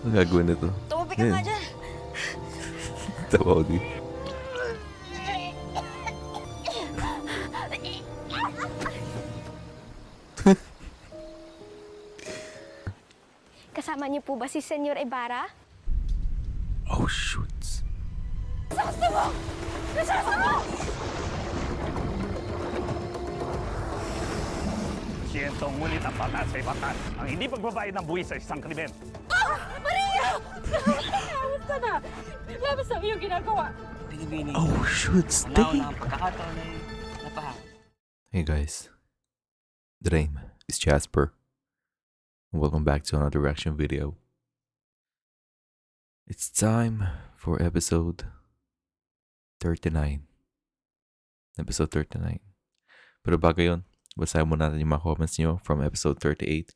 Ang gagawin nito? Tumabig ka nga dyan. Tawa ko di. Kasama niyo po ba si Senyor Ibarra? Oh, shoots. Nasasa mo! Nasasa mo! Siyentong ngunit ang batas ay batas. Ang hindi pagbabayad ng buwis sa isang krimen. Maria! Labas ka na! Labas ang iyong ginagawa! Binibini. Oh, shoots. Wala na ang pagkakataon ay napahang. Hey guys, the name is Jasper, and welcome back to another reaction video. It's time for episode 39. Episode 39. Pero bago yun, basahin muna natin yung mga comments nyo from episode 38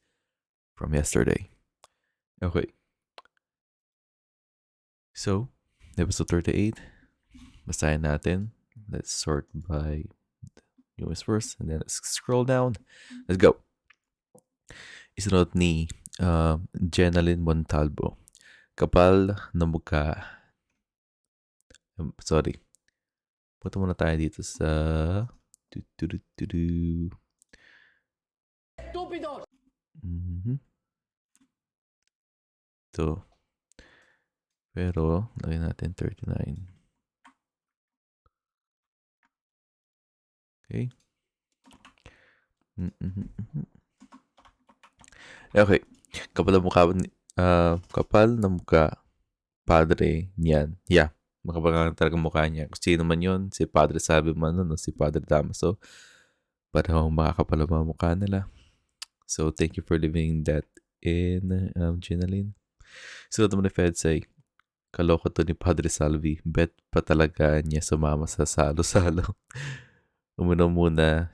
from yesterday. Okay. So, episode 38, basahin natin. Let's sort by US first, and then let's scroll down. Let's go. Isunod ni Jenalyn Montalvo. Kapal na mukha. Sorry. Punta muna tayo dito sa... Ito. Pero, lagyan natin 39. Okay. Okay. Kapal na mukha, padre niyan. Yeah. Makapal nga talaga mukha niya. Kung sino man yun, si Padre Sabi man nun, si Padre Damaso. Parang makakapal ang mga mukha nila. So, thank you for leaving that in, Ginalyn. So, naman ni Fed say, kaloko to ni Padre Salvi. Bet pa talaga niya sumama sa salo-salo. Uminom muna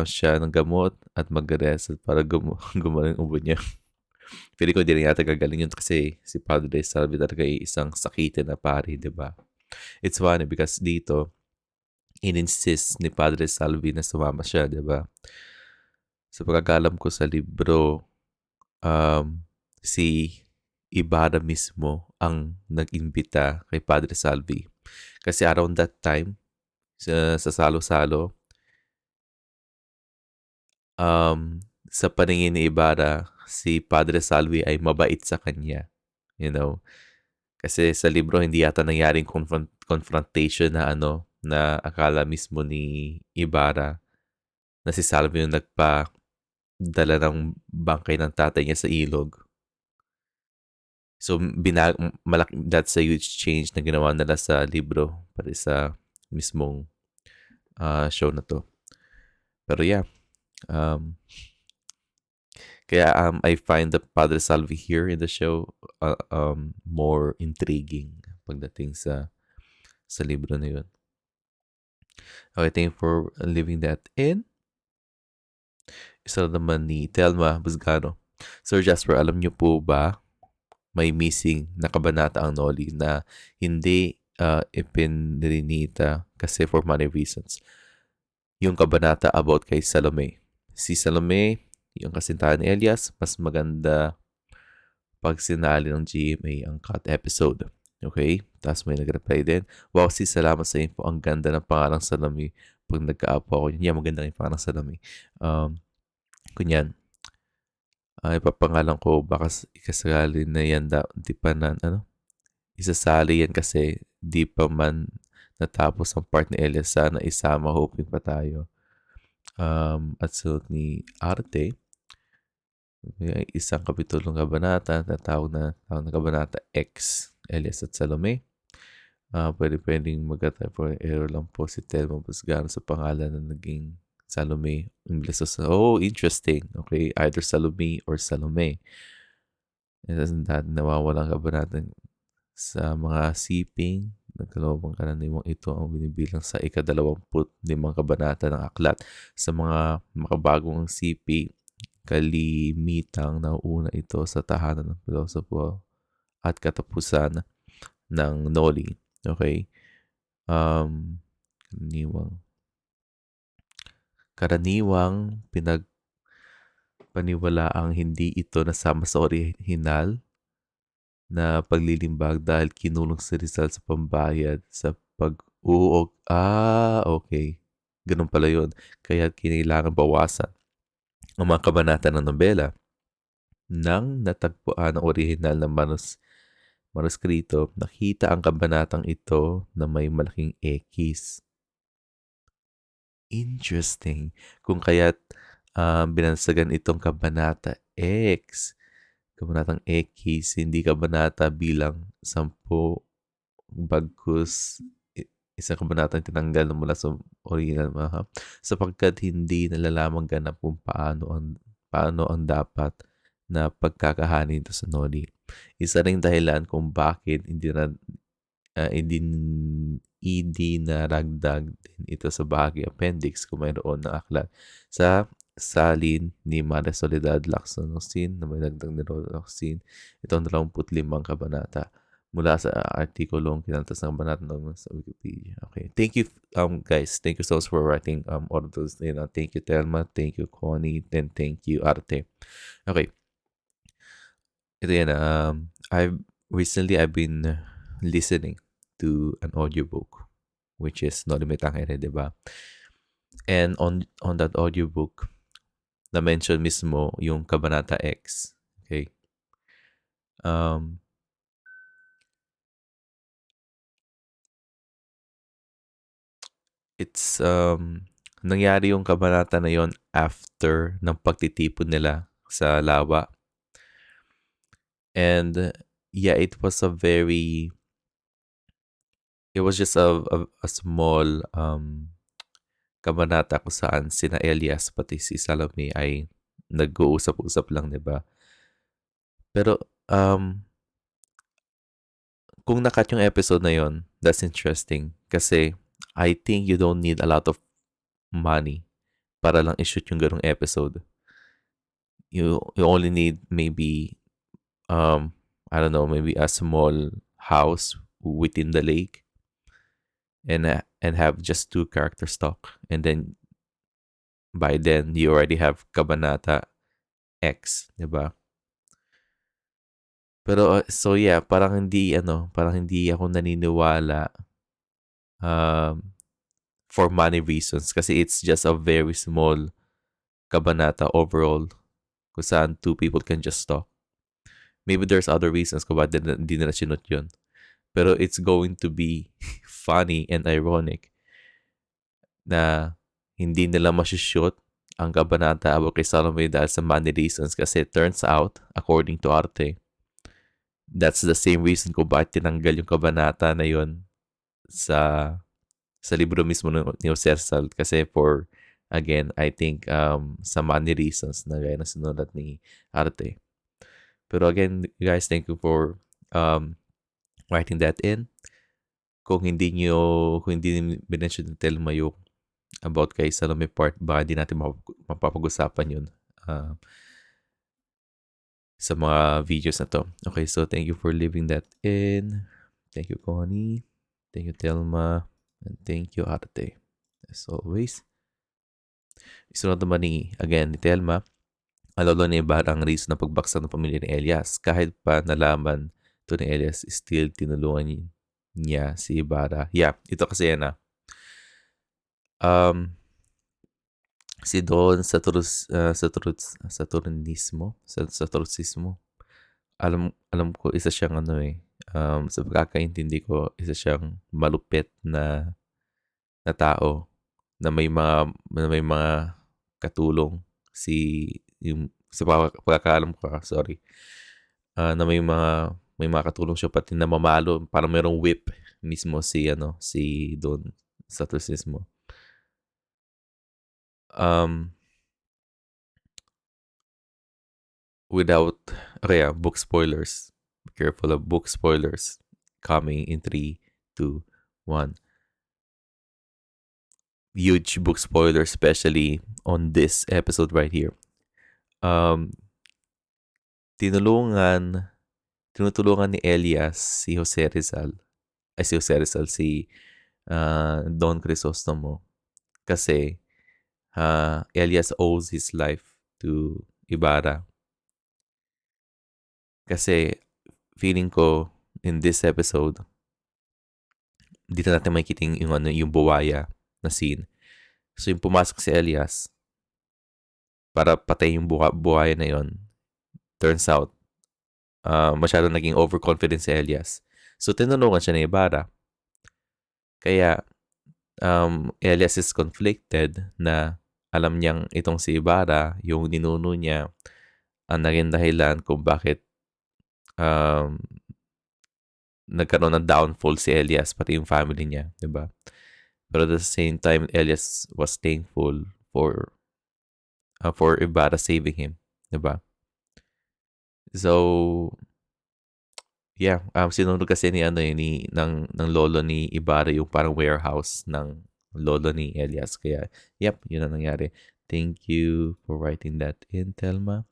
siya ng gamot at mag-rest para gumaling ubo niya. Pili ko hindi rin yata gagaling yun kasi si Padre Salvi talaga ay isang sakitin na pari, di ba? It's funny because dito, in-insist ni Padre Salvi na sumama siya, di ba? Sa pagkakalam ko sa libro, si Ibarra mismo ang nag-imbita kay Padre Salvi. Kasi around that time, sa salo-salo, sa paningin ni Ibarra, si Padre Salvi ay mabait sa kanya. You know? Kasi sa libro, hindi yata nangyaring confrontation na na akala mismo ni Ibarra na si Salvi yung nagpadala ng bangkay ng tatay niya sa ilog. So, that's a huge change na ginawa nila sa libro pati sa mismong show na to. Pero yeah, kaya I find the Padre Salvi here in the show more intriguing pagdating sa libro na yun. Okay, thank you for leaving that in. Isa naman ni Telma Busgano. Sir Jasper, alam niyo po ba may missing na kabanata ang Noli na hindi ipinrinita kasi for money reasons? Yung kabanata about kay Salome. Si Salome, yung kasintahan ni Elias, mas maganda pag sinali ng GMA ang cut episode. Okay? Tapos may nag-reply din. Wow, sis, salamat sa info. Ang ganda ng pangalang Salome. Pag nagka-apo ako, yeah, maganda yung pangalang Salome. Kunyan, ipapangalan ko baka ikasali na yan di pa na, isasali yan kasi di pa man natapos ang part ni Elias. Sana isama, hoping pa tayo. At suot ni Arte, may isang kapitulong kabanata na tawag na kabanata X, Elias at Salome. Pwedeng mag-atay for error lang po si Telmo Busgano sa pangalan na naging Salome. Oh, interesting. Okay, either Salome or Salome. Nawawalang kabanata sa mga siping. Nagkalawang karaniwang ito ang binibilang sa ika-25 kabanata ng aklat. Sa mga makabagong sipi, kalimitang nauuna ito sa tahanan ng pilosopo at katapusan ng Noli. Okay? Karaniwang pinagpaniwala ang hindi ito nasama sa orihinal na paglilimbag dahil kinulong si Rizal sa pambayad sa pag-uog. Okay. Ganun pala yun. Kaya kinailangan bawasan ang mga kabanata ng nobela nang natagpuan ang orihinal na manuskrito. Nakita ang kabanatang ito na may malaking X. Interesting. Kung kaya't binansagan itong kabanata X. Kabanatang X, hindi kabanata bilang 10, bagkus isang kabanatang tinanggal mula sa original sapagkat hindi nalalaman ganap kung paano ang dapat na pagkakahanin ito sa Noli. Isa ring dahilan kung bakit hindi naragdag din ito sa bahagi appendix kung mayroon ng aklat sa salin ni Maria Soledad Lacson-Ocin na may dagdag ni Lacson. Itong 25 kabanata mula sa artikulong kinaltas ng kabanata sa Wikipedia. Okay. Thank you, guys. Thank you so much for writing all of those. Thank you, Telma. Thank you, Connie. And thank you, Arte. Okay. Ito yan. I've been listening to an audiobook which is No Limitang Ere, diba? And on that audiobook, na-mention mismo yung Kabanata X. Okay? It's, nangyari yung kabanata na yon after ng pagtitipon nila sa lawa. And, yeah, it was just a small, kabanata kung saan sina Elias pati si Salome ay nag-uusap-usap lang, diba? Pero, kung nakat yung episode na yon, that's interesting. Kasi, I think you don't need a lot of money para lang i-shoot yung ganong episode. You only need maybe, I don't know, maybe a small house within the lake and have just 2 characters talk. And then, by then, you already have Kabanata X, diba? Pero, so yeah, parang hindi ako naniniwala for money reasons kasi it's just a very small kabanata overall kung saan 2 people can just talk. Maybe there's other reasons kung bakit hindi nila sinut yun. Pero it's going to be funny and ironic na hindi nila masushoot ang kabanata about kay Salome dahil sa money reasons kasi it turns out, according to Arte, that's the same reason kung bakit tinanggal yung kabanata na yun sa libro mismo ni Jose Rizal kasi again, I think sa money reasons na gaya na sinulat ni Arte. Pero again, guys, thank you for writing that in. Kung hindi binention ni Telma yung about kay Salome part, baka hindi natin mapapag-usapan yun sa mga videos na to. Okay, so thank you for leaving that in. Thank you, Connie. Thank you, Telma. And thank you, Arte. As always. Isunod naman ni Telma, ang lolo ni Ibarra ang reason na pagbaksak ng pamilya ni Elias. Kahit pa nalaman to ni Elias, still tinulungan niya si Ibarra. Yeah, ito kasi yan si Don sa Trutsismo. Alam ko isa siyang sa pagkakaintindi ko, isa siyang malupit na tao na may mga katulong sa pagkakaalam ko, sorry. Na may mga katulong siya pati na mamalo, parang mayroong whip mismo si Don sa Trutsismo. Book spoilers. Be careful of book spoilers coming in 3, 2, 1. Huge book spoiler, especially on this episode right here. Tinutulungan ni Elias si Don Crisostomo kasi Elias owes his life to Ibarra kasi feeling ko in this episode, dito natin makikita yung buwaya na scene. So yung pumasok si Elias para patay yung buhaya na yon, turns out, masyado naging overconfident si Elias. So tinulungan siya ni Ibarra. Kaya Elias is conflicted na alam niyang itong si Ibarra, yung ninuno niya, ang naging dahilan kung bakit nagkaroon ng downfall si Elias, pati yung family niya, di ba? Pero at the same time, Elias was thankful for Ibarra saving him, di ba? So, yeah, sinunod kasi ng lolo ni Ibarra yung parang warehouse ng lolo ni Elias. Kaya, yep, yun ang nangyari. Thank you for writing that in, Telma.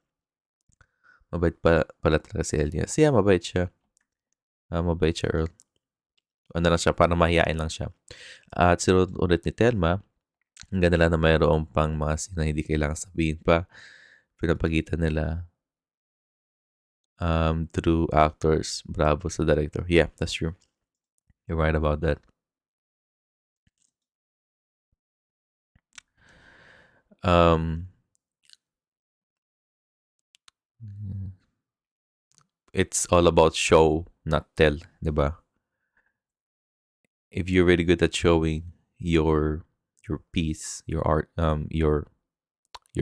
Mabait pala talaga si Elias. Yeah, mabait siya. Mabait siya, Earl. Ano lang siya, parang mahihain lang siya. At sinunod ulit ni Telma, ang ganda lang na mayroong pang mga scene na hindi kailangan sabihin pa. Pinapagitan nila through actors. Bravo sa director. Yeah, that's true. You're right about that. It's all about show, not tell, di ba? If you're really good at showing your piece, your art, your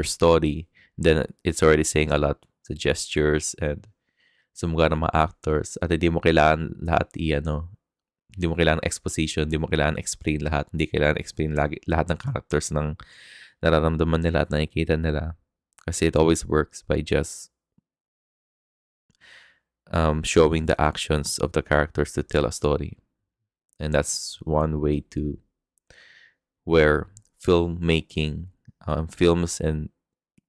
story, then it's already saying a lot sa gestures and sa mukha ng mga actors. At hindi mo kailangan lahat hindi mo kailangan exposition, hindi mo kailangan explain lahat, hindi kailangan explain lahat ng characters ng nararamdaman nila at nakikita nila. Kasi it always works by just showing the actions of the characters to tell a story. And that's one way to where filmmaking, films and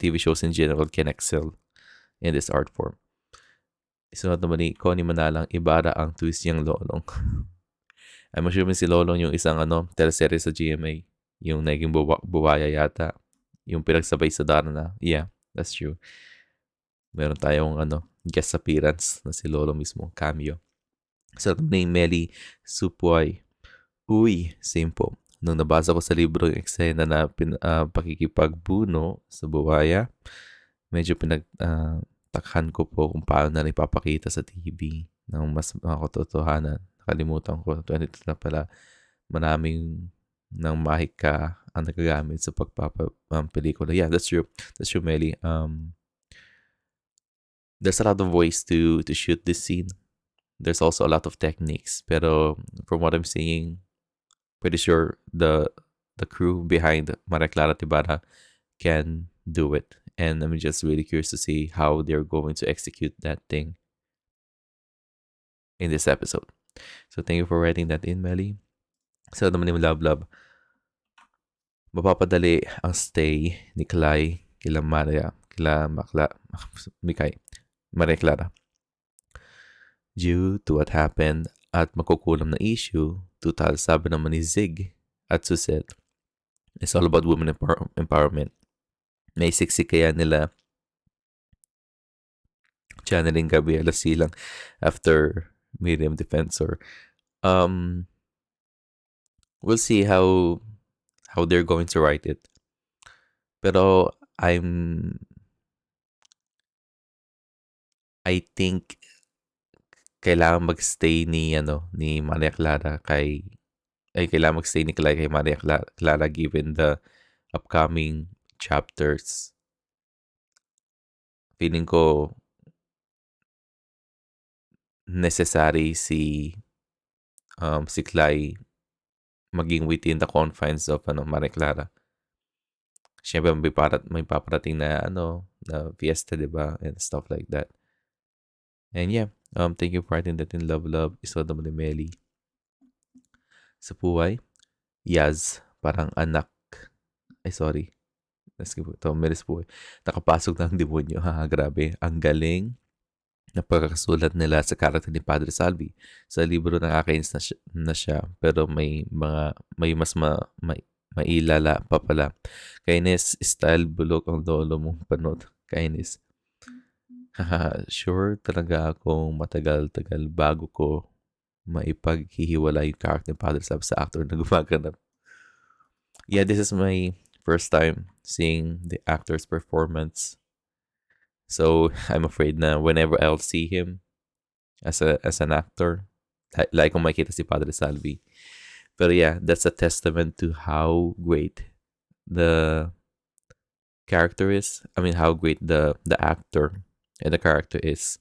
TV shows in general can excel in this art form. Isunod naman ni Connie Manalang, Ibarra ang twist niyang lolong. I'm assuming si Lolong yung isang teleserye sa GMA. Yung naging buwaya yata. Yung pinagsabay sa Darna. Yeah, that's true. Meron tayong guest appearance na si Lolo mismo, cameo. Sa ni Melly Supuay. Uy, same po. Nung nabasa ko sa libro yung eksena na pakikipagbuno sa buwaya, medyo takhan ko po kung paano na ipapakita sa TV ng mas katotohanan. Nakalimutan ko, 22 na pala, maraming ng mahika ang nagagamit sa pelikula. Yeah, that's true. That's true, Melly. There's a lot of ways to shoot this scene. There's also a lot of techniques. Pero from what I'm seeing, pretty sure the crew behind Maria Clara Ibarra can do it. And I'm just really curious to see how they're going to execute that thing in this episode. So thank you for writing that in, Melly. So naman yung love. Mapapadali ang stay ni Clay kila Maria Clara. Due to what happened at makukulam na issue, total sabi naman ni Zig at Suzette, it's all about women empowerment. May siksi kaya nila channeling Gabriela Silang after Miriam Defensor. We'll see how they're going to write it. Pero I think kailangan magstay ni Maria Clara kailangan magstay ni Clay kay Maria Clara given the upcoming chapters. Feeling ko necessary si Clay maging within the confines of Maria Clara. Siyempre may paparating na na fiesta, diba? And stuff like that. And yeah, thank you for writing that in love. Iso naman ni Melly. Sa Puway, Yaz, parang anak. Ay, sorry. Ito, Melis Puway. Nakapasok ng demonyo. Grabe. Ang galing na pagkakasulat nila sa karakter ni Padre Salvi. Sa libro nakakainis na siya, pero may mas mailala pa pala. Kainis, style, bulok ang lolo mong panot. Kainis. Sure talaga akong matagal-tagal bago ko maipaghihiwalay yung character ni Father Sam sa actor na gumaganap. Yeah, this is my first time seeing the actor's performance. So I'm afraid na whenever I'll see him as an actor, like kung makita si Padre Salvi. Pero yeah, that's a testament to how great the character is. I mean, how great the actor and the character is,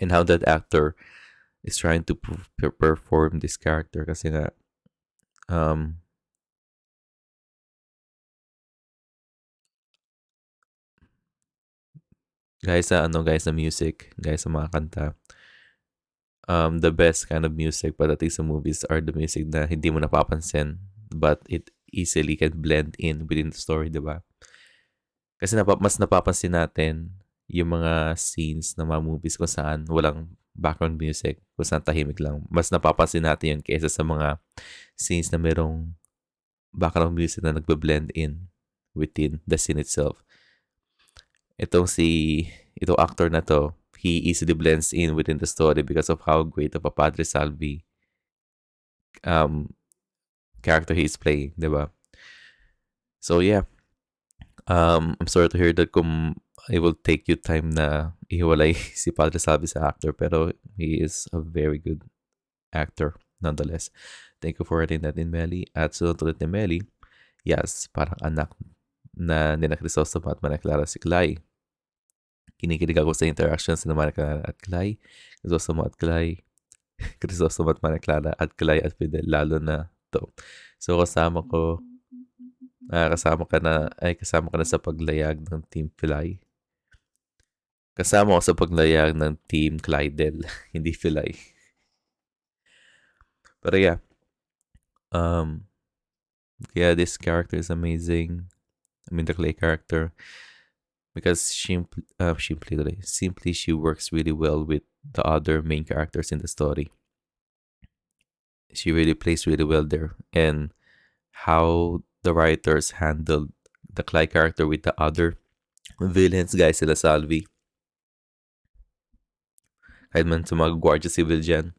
and how that actor is trying to perform this character. Kasi nga, um, guys sa music, guys sa mga kanta, the best kind of music pagdating sa movies are the music na hindi mo napapansin but it easily can blend in within the story, di ba? Kasi mas napapansin natin yung mga scenes ng mga movies kung saan walang background music, kung saan tahimik lang. Mas napapansin natin yun kaysa sa mga scenes na merong background music na nagbe-blend in within the scene itself. Itong actor na to, he easily blends in within the story because of how great of a Padre Salvi um, character he is playing, di ba? So yeah, I'm sorry to hear that kung it will take you time na ihiwalay si Padre Salvi sa actor, pero he is a very good actor nonetheless. Thank you for writing that in, Melly. At sunod ulit ni Melly, yes, parang anak na ni na Crisostomo at Maria Clara si Clay. Kinikilig ako sa interactions ni Maria Clara at Clay, Crisostomo at Clay, Crisostomo at Maria Clara at Clay at Fidel, lalo na to. So kasama ka na sa paglayag ng Team Filay. Kasama ko sa paglayag ng Team Clydel, hindi Filay. Pero yeah, yeah, this character is amazing. I mean, the Clay character, because simply she works really well with the other main characters in the story. She really plays really well there, and how the writers handled the Clay character with the other villains, guys, sila Salvi. Kahit man sa mga Guardia Civil dyan.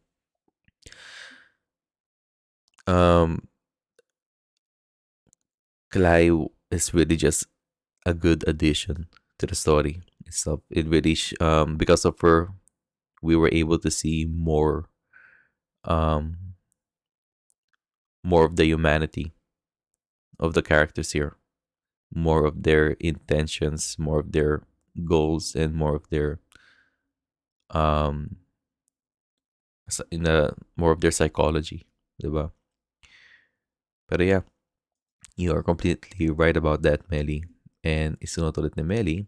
Clay is really just a good addition to the story itself. It really, because of her, we were able to see more of the humanity of the characters here, more of their intentions, more of their goals, and more of their more of their psychology, diba? Pero yeah, you are completely right about that, Melly. And isunod ulit ni Melly,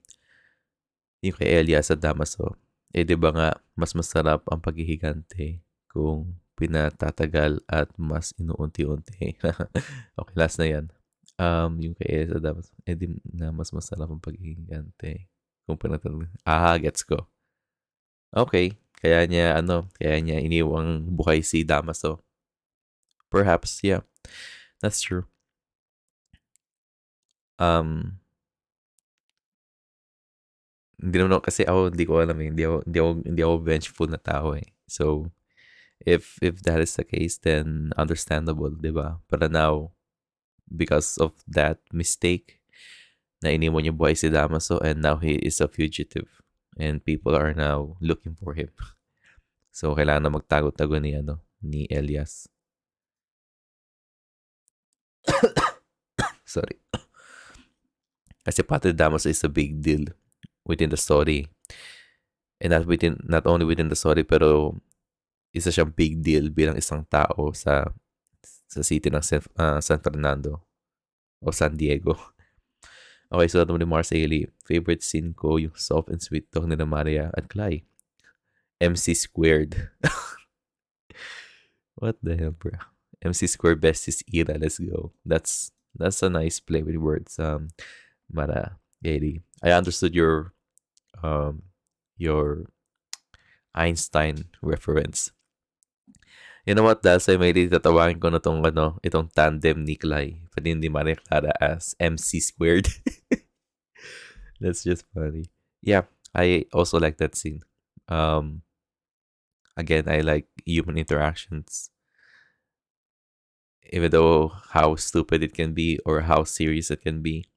yung kay Elias at Damaso. Diba nga, mas masarap ang paghihigante kung pinatatagal at mas inuunti-unti. Okay, last na yan. Yung kay Elias at Damaso, di nga mas masarap ang paghihigante kung pinatatagal. Gets ko. Okay, kaya niya iniwang buhay si Damaso. Perhaps, yeah. That's true. Hindi naman kasi hindi ko alam eh. Hindi ako vengeful na tao eh. So, if that is the case, then understandable, di ba? Pero now, because of that mistake, na iniwan niya buhay si Damaso, and now he is a fugitive. And people are now looking for him. So, kailangan na magtago-tago ni Elias. Sorry. Kasi Padre Damaso is a big deal within the story. And not only within the story, pero isa siyang big deal bilang isang tao sa city ng San Fernando o San Diego. Okay, so naman ni Marceli, favorite scene ko yung soft and sweet talk ni Maria at Clay. MC squared. What the hell, bro? MC squared besties era. Let's go. That's a nice play with words. Mara Gaily. I understood your Einstein reference. You know what? Dahil sa may tatawagin ko na itong tandem ni Clay. Pwede hindi Maria Clara as MC squared. That's just funny. Yeah. I also like that scene. Um, Again, I like human interactions, even though how stupid it can be or how serious it can be.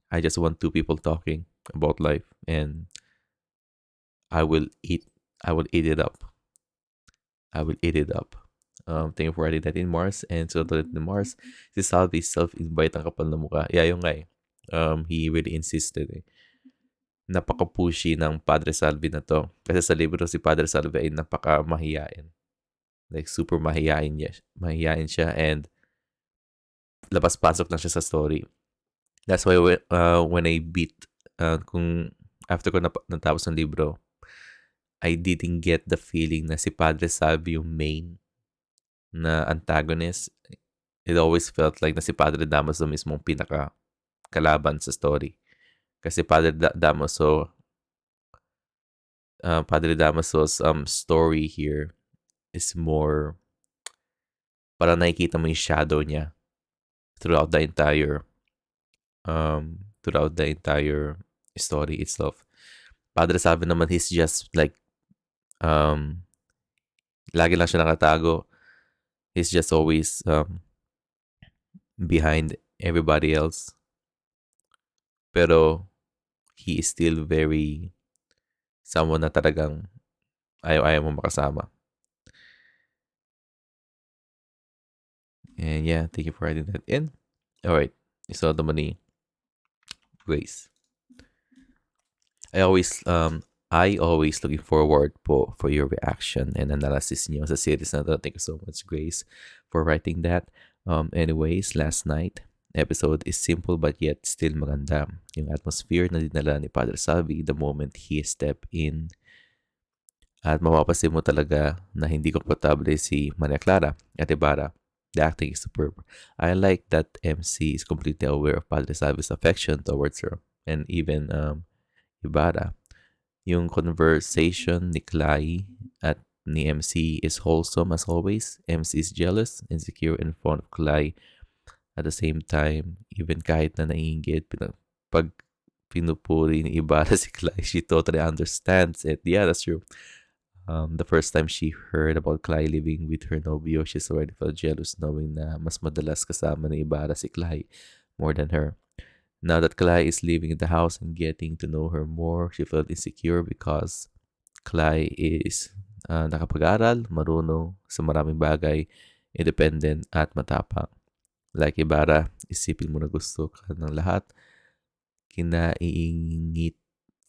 I just want two people talking about life, and I will eat. I will eat it up. I will eat it up. Thank you for writing that in Mars. And so ulit in Mars, si Salvi self-invite ang kapal na mukha. Yeah, yung nga eh. He really insisted eh. Napaka-pushy ng Padre Salvi na to. Kasi sa libro si Padre Salvi ay napaka-mahiyain. Like super mahiyain niya. Mahiyain siya and labas-pasok lang siya sa story. That's why when I beat, kung after ko natapos ng libro, I didn't get the feeling na si Padre Salvi yung main na antagonist. It always felt like na si Padre Damaso mismong pinaka kalaban sa story. Kasi Padre Damaso's story here is more parang nakikita mo yung shadow niya throughout the entire story itself. Padre Salvi naman, he's just like lagi lang siya nakatago. He's just always behind everybody else. Pero he is still very someone na talagang ayaw mo makasama. And yeah, thank you for writing that in. Alright, so the money, Grace. I always looking forward for your reaction and analysis niyo sa series na to. Thank you so much, Grace, for writing that. Anyways, last night episode is simple but yet still maganda. Yung atmosphere na dinala ni Padre Salvi the moment he stepped in. At mapapasin mo talaga na hindi komportable si Maria Clara at Ibarra. The acting is superb. I like that MC is completely aware of Padre Salvi's affection towards her. And even Ibarra. Yung conversation ni Clay at ni MC is wholesome as always. MC is jealous, insecure, and fond of Clay. At the same time, even kahit na naiingit, pag pinupuri ni Ibarra si Clay, she totally understands it. Yeah, that's true. The first time she heard about Clay living with her nobio, she's already felt jealous knowing na mas madalas kasama ni Ibarra si Clay more than her. Now that Clay is living in the house and getting to know her more, she felt insecure because Clay is nakapag-aral, marunong sa maraming bagay, independent at matapang. Like Ibarra, isipin mo na gusto ka ng lahat,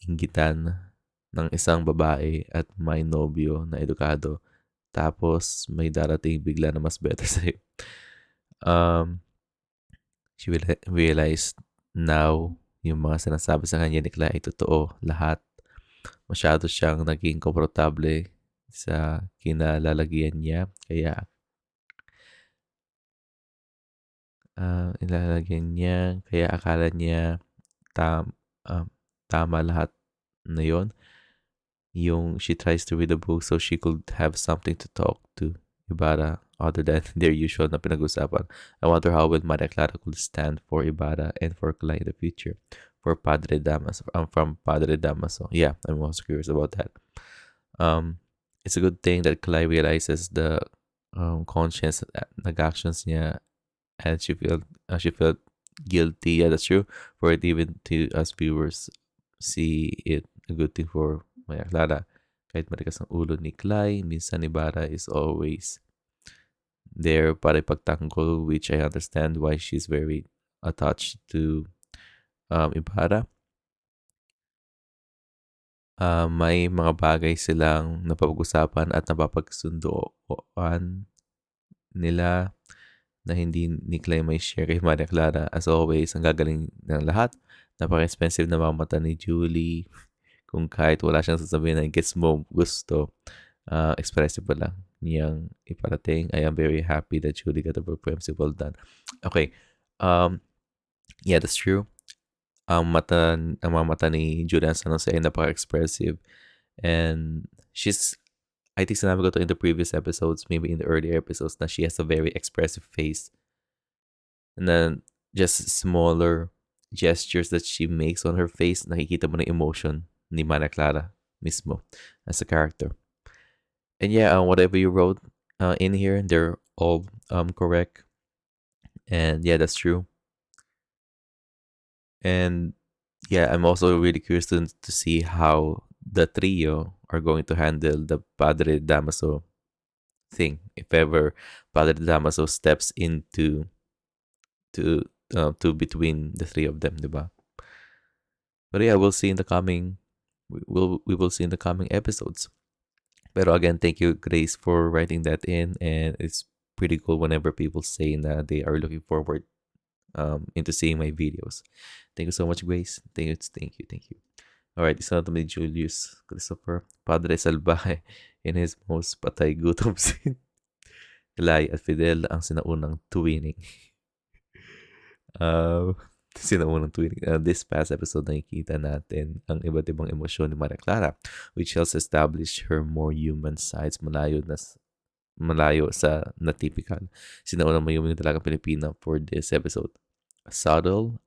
inggitan ng isang babae at may nobyo na edukado. Tapos, may darating bigla na mas better sa'yo. She will realize now yung mga sinasabi sa kanya ni Clara ay totoo. Lahat. Masyado siyang naging komportable sa kinalalagyan niya. Kaya, kaya akala niya tama lahat na yon. Yung she tries to read a book so she could have something to talk to Ibarra other than their usual na pinag-usapan. I wonder how well Maria Clara could stand for Ibarra and for Clay in the future. For Padre Damaso, from Padre Damaso. Yeah, I'm also curious about that. It's a good thing that Clay realizes the conscience nag-actions niya and she felt guilty. Yeah, that's true. For it even to us viewers see it a good thing for Maria Clara. Kahit matigas ang ulo ni Clay, minsan Ibarra is always there para ipagtanggol, which I understand why she's very attached to Ibarra. May mga bagay silang napapag-usapan at napapagsundoan nila na hindi ni Clay may share kay Maria Clara. As always, ang gagaling ng lahat. Napaka-expensive na mamata ni Julie. Kung kahit wala siyang sasabihin na gets mo gusto, expressive pa lang niyang iparating. I am very happy that Julie got a performance well done. Okay. Yeah, that's true. Ang mga mata ni Julian San Jose ay napaka-expressive. And I think sinabi ko to in the previous episodes, maybe in the earlier episodes, na she has a very expressive face. And then, just smaller gestures that she makes on her face, nakikita mo na emotion ni Maria Clara mismo as a character. And yeah, whatever you wrote in here, they're all correct. And yeah, that's true. And yeah, I'm also really curious to see how the trio are going to handle the Padre Damaso thing. If ever Padre Damaso steps into to between the three of them, diba? But yeah, we'll see in the coming we will see in the coming episodes. Pero again, thank you, Grace, for writing that in, and it's pretty cool whenever people say that they are looking forward into seeing my videos. Thank you so much, Grace. Thank you. All right, isa na to ni Julius Christopher. Padre Salvaje in his most patay gutom scene. Clay at Fidel ang sinaunang tuwining. Uh, sinaunang tuwining. This past episode, nakikita natin ang iba't ibang emosyon ni Maria Clara, which helps establish her more human sides malayo sa na typical. Sinaunang mayuming talaga Pilipina for this episode. Subtle,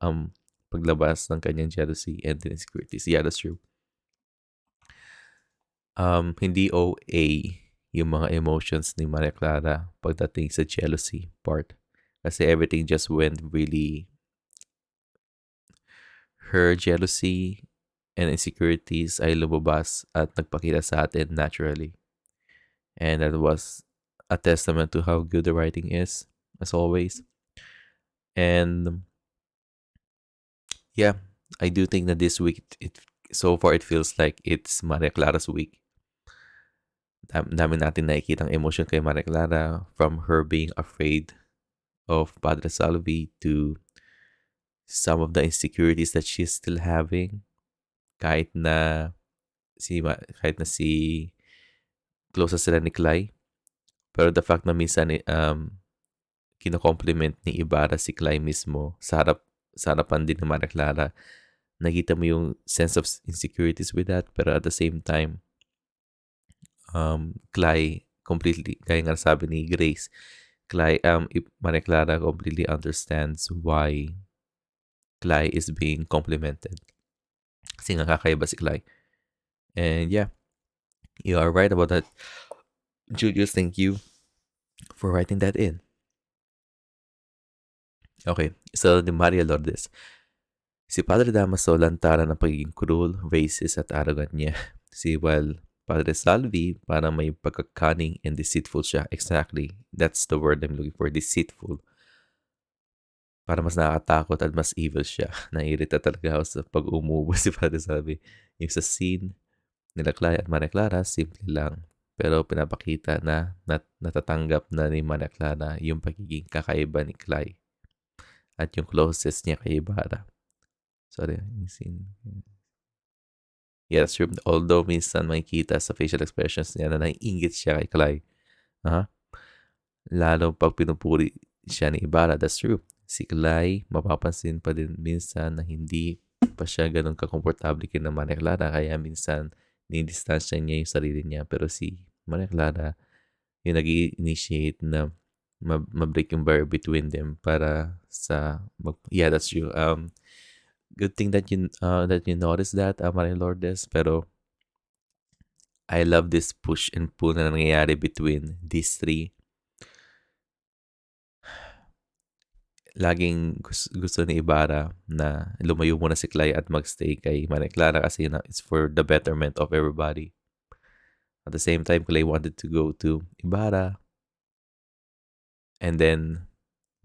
paglabas ng kanyang jealousy and insecurities. Yeah, that's true. Hindi OA yung mga emotions ni Maria Clara pagdating sa jealousy part. Kasi everything just went really... Her jealousy and insecurities ay lumabas at nagpakita sa atin naturally. And that was a testament to how good the writing is, as always. And yeah, I do think that this week, so far it feels like it's Maria Clara's week. Dami natin nakikitang emotion kay Maria Clara, from her being afraid of Padre Salvi to some of the insecurities that she's still having, kahit na si close sila ni Clay. Pero the fact na minsan kino-compliment ni Ibarra si Clay mismo sa harapan din ni Maria Clara, nakita mo yung sense of insecurities with that. Pero at the same time, Clay completely, kaya nga sabi ni Grace, Maria Clara completely understands why Clay is being complimented. Kasi nga kakaiba si Clay. And yeah, you are right about that. Julius, thank you for writing that in. Okay, so ni Maria Lourdes. Si Padre Damaso lantaran ng pagiging cruel, racist at arrogant niya. While Padre Salvi, parang may pagkakaning and deceitful siya. Exactly. That's the word I'm looking for. Deceitful. Para mas nakakatakot at mas evil siya. Nairita talaga ako sa pag-umubo si Padre Salvi. Yung sa scene nila Clay at Maria Clara, simple lang. Pero pinapakita na natatanggap na ni Maria Clara yung pagiging kakaiba ni Clay. At yung closest niya kay Ibarra. Sorry, yung scene. Yeah, that's true. Although minsan makikita sa facial expressions niya na naiingit siya kay Clay. Lalo pag pinupuri siya ni Ibarra, that's true. Si Clay, mapapansin pa din minsan na hindi pa siya ganun kakomportable kina Maria Clara, kaya minsan ni-distansya niya yung sarili niya. Pero si Maria Clara, yung nag-initiate na ma-break yung barrier between them para sa... Yeah, that's true. Good thing that you noticed that, Maria Lourdes. Pero I love this push and pull na nangyayari between these three. Laging gusto ni Ibarra na lumayo muna si Clay at magstay kay Maria Clara kasi it's for the betterment of everybody. At the same time, Clay wanted to go to Ibarra, and then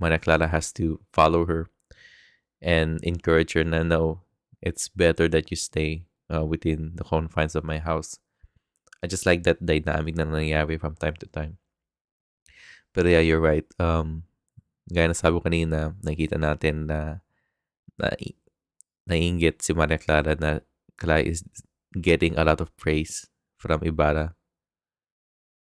Maria Clara has to follow her and encourage her na, no, it's better that you stay within the confines of my house. I just like that dynamic na nangyayari from time to time. Pero yeah, you're right. Gaya na sabi ko kanina, nakita natin na naiinggit si Maria Clara na Clay is getting a lot of praise from Ibarra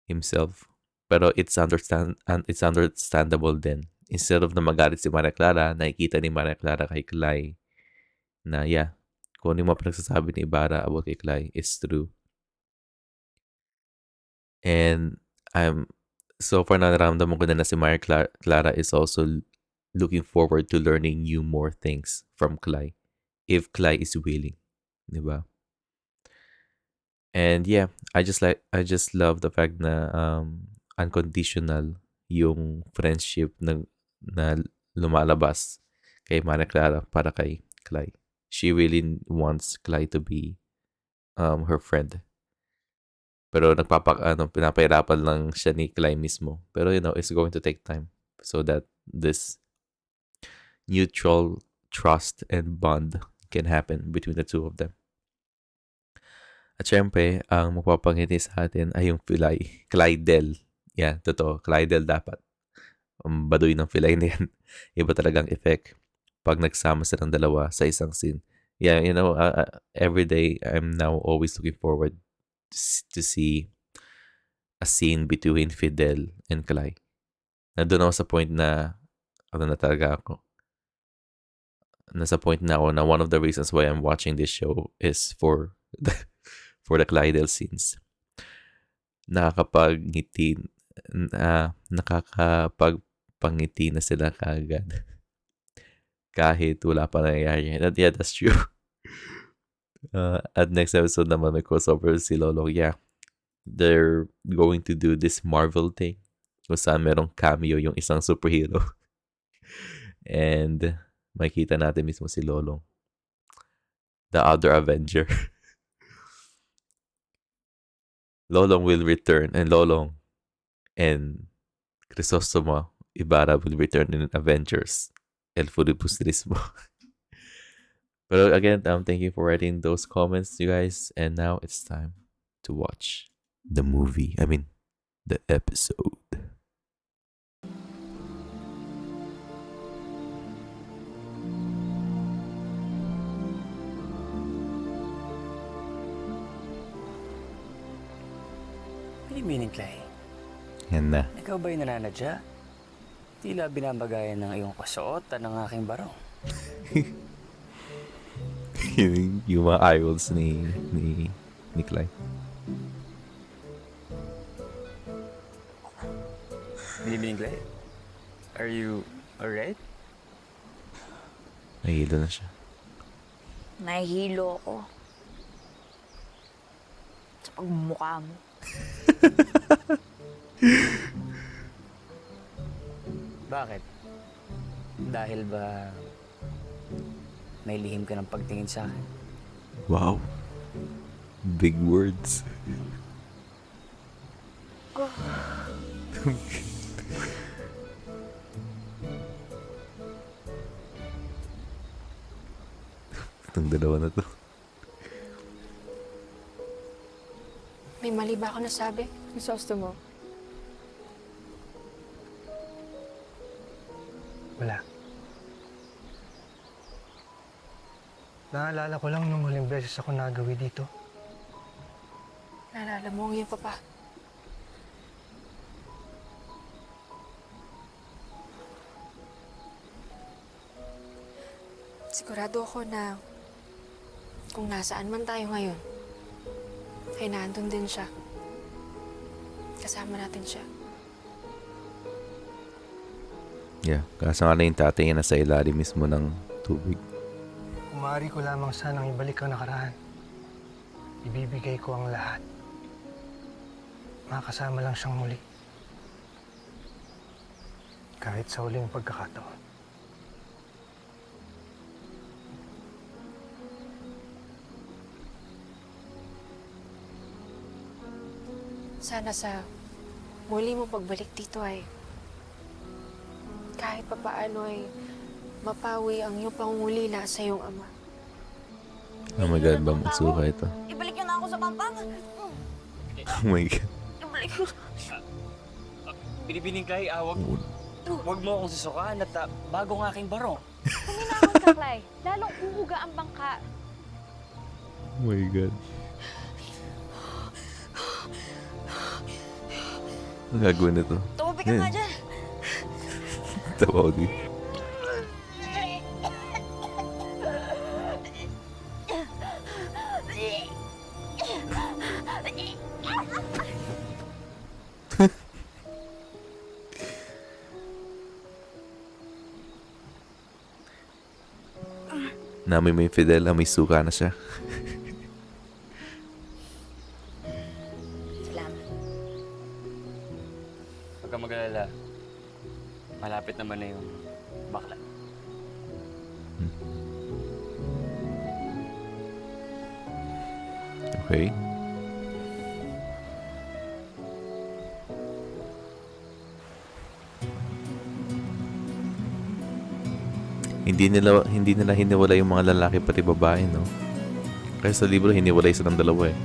himself. Pero it's understandable din. Instead of na magalit si Maria Clara, nakikita ni Maria Clara kay Clay na yeah, kung ano yung mga pinagsasabi ni Ibarra about kay Clay is true. And so far nararamdaman ko na si Maria Clara is also looking forward to learning more things from Clay if Clay is willing, di ba? And yeah, I just love the fact na unconditional yung friendship na lumalabas kay Maria Clara para kay Clay. She really wants Clay to be her friend. Pero pinapahirapan lang siya ni Clay mismo. Pero it's going to take time so that this mutual trust and bond can happen between the two of them. At syempre, ang magpapangiti sa atin ay yung Clydel. Yeah, totoo. Clydel dapat. Ang baduy ng Filay na yan. Iba talagang effect pag nagsama silang dalawa sa isang scene. Yeah, every day I'm now always looking forward to see a scene between Fidel and Clay. Nandun ako sa point na na talaga ako. Nasa point na ako na one of the reasons why I'm watching this show is for for the Clydel scenes. Nakakapagpangiti na sila kaagad. Kahit wala pa nangyayari. And yeah, that's true. At next episode naman may crossover si Lolo. Yeah, they're going to do this Marvel thing kung saan merong cameo yung isang superhero. And makikita natin mismo si Lolong. The other Avenger. Lolong will return and Lolong and Crisostomo Ibarra will return in Avengers. El Furibustrismo. But again, thank you for writing those comments, you guys. And now it's time to watch the movie. I mean, the episode. Pinibining, Clay. Yan na. Ikaw ba'y nananadya? Tila binabagayan ng iyong kasuotan ng aking barong. yung mga idols ni Clay. Pinibining, Clay? Are you alright? Nahihilo na siya. Nahihilo ako. Sa pagmumukha mo. Bakit? Dahil ba may lihim ka ng pagtingin sa akin? Wow. Big words. Itong dalawa na to. May mali ba ako nasabi? Gusto mo? Wala. Naalala ko lang nung huling beses ako nagawi dito. Naalala mo ang iyong papa. Sigurado ako na kung nasaan man tayo ngayon, ay nandun din siya. Kasama natin siya. Yeah, kaso nga na yung tatay niya nasa ilalim mismo ng tubig. Kung maaari ko lamang sanang ibalik ang nakaraan, ibibigay ko ang lahat. Makasama lang siyang muli. Kahit sa huling pagkakataon. Sana sa muli mo pagbalik dito ay kahit papaano ay mapawi ang iyong pangungulila sa iyong ama. Oh my God, ba magsuka ito? Ibalik niyo na ako sa Pampanga! Oh my God. Ibalik mo. Pinibining, Clay, wag mo akong susukaan at bago ng aking barong. Kuminahon ka, Clay. Lalong uuga ang bangka. Oh my God. Ang gagawin nito? Tumubig ka nga dyan! Tawa ko din. Namin may Fidel, may suka na siya. Huwag kang mag-alala. Malapit naman na yung bakla. Okay. Hindi nila hiniwalay yung mga lalaki pati babae, no? Kaya sa libro, hiniwalay silang dalawa eh.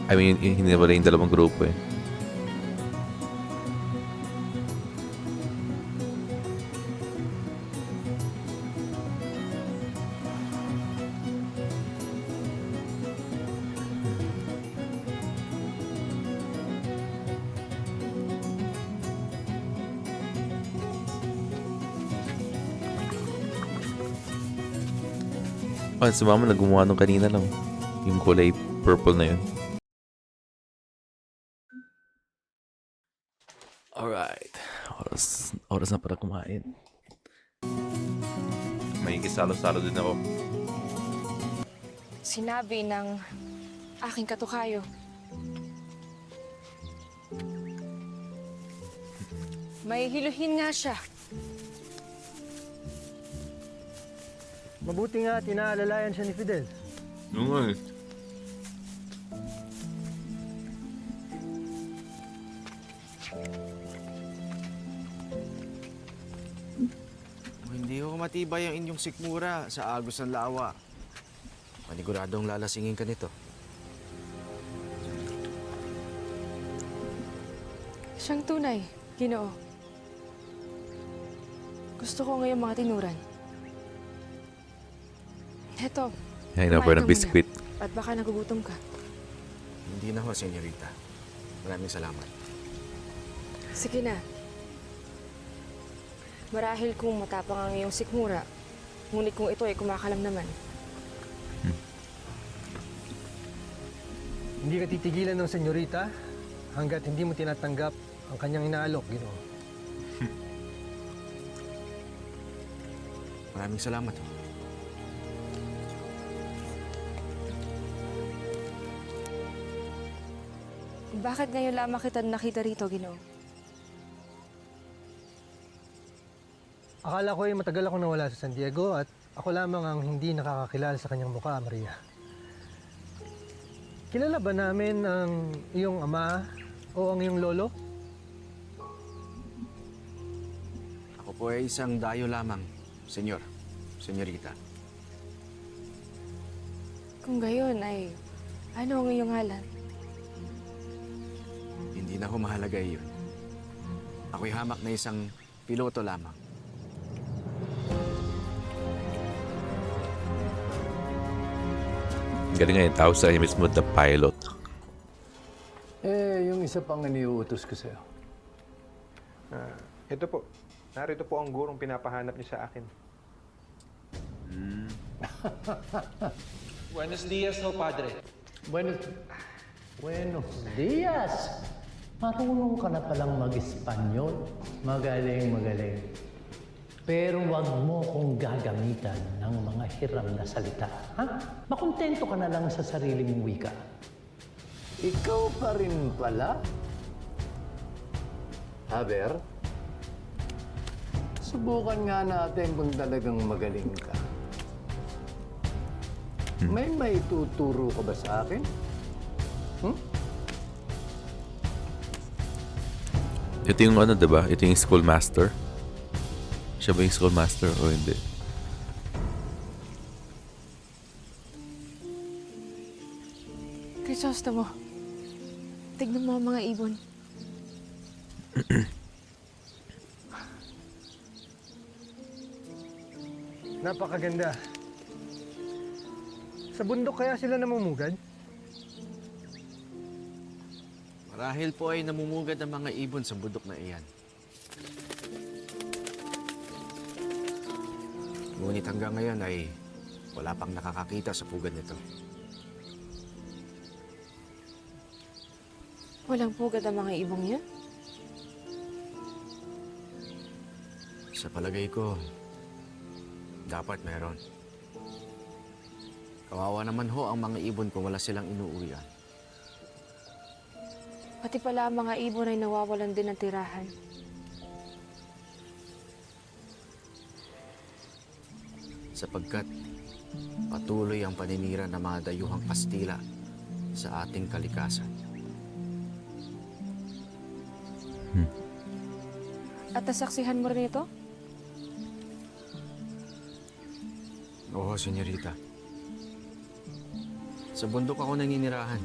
I mean, hiniwalay yung dalawang grupo eh. Oh, si mama naggumawa nung kanina lang. Yung kulay purple na yun. Alright. Oras na para kumain. May kisalo-salo din ako. Sinabi ng aking katukayo. May hiluhin nga siya. Mabuti nga at inaalalayan siya ni Fidel. Oo eh. Hindi ko matibay ang inyong sikmura sa agos ng lawa. Paniguradong lalasingin ka nito. Siyang tunay, Ginoo. Gusto ko ngayon mga tinuran. Heto, Ay, na kumain ng ka biskwit. muna. At baka nagugutom ka. Hindi na ho, senyorita. Maraming salamat. Sige na. Marahil kung matapang ang iyong sikmura, ngunit kung ito ay kumakalam naman. Hindi ka titigilan ng senyorita hanggat hindi mo tinatanggap ang kanyang inaalok, Ginoo. Maraming salamat ho. Bakit ngayon lamang kita nakita rito, Ginoo? Akala ko ay matagal ako nawala sa San Diego at ako lamang ang hindi nakakakilala sa kanyang mukha, Maria. Kilala ba namin ang iyong ama o ang iyong lolo? Ako po ay isang dayo lamang, senyorita. Kung gayon ay, ano ang iyong ngalan? Hindi na ho mahalaga iyon. Ako'y hamak na isang piloto lamang. Galing nga yung tawag sa kanya mismo, the pilot. Yung isa pang iniuutos ko sa'yo. Ito po. Narito po ang gurong pinapahanap niyo sa akin. Buenos dias ho, Padre. Buenos dias! Marunong ka na palang mag-Espanyol. Magaling. Pero wag mo kong gagamitan ng mga hiram na salita. Ha? Makontento ka na lang sa sarili mong wika. Ikaw pa rin pala? Aber, subukan nga natin kung talagang magaling ka. May tuturo ka ba sa akin? Ito yung ano, diba? Ito yung schoolmaster. Siya ba yung schoolmaster o hindi? Crisostomo, tignan mo ang mga ibon. Napakaganda. Sa bundok kaya sila namumugad? Marahil po ay namumugad ang mga ibon sa bundok na iyan. Ngunit hanggang ngayon ay wala pang nakakakita sa pugad nito. Walang pugad ang mga ibong yun? Sa palagay ko, dapat meron. Kawawa naman ho ang mga ibon kung wala silang inuuwian. Pati pala ang mga ibon ay nawawalan din ng tirahan. Sapagkat patuloy ang paninira ng mga dayuhang Kastila sa ating kalikasan. At nasaksihan mo rin ito? Oo, senyorita. Sa bundok ako naninirahan.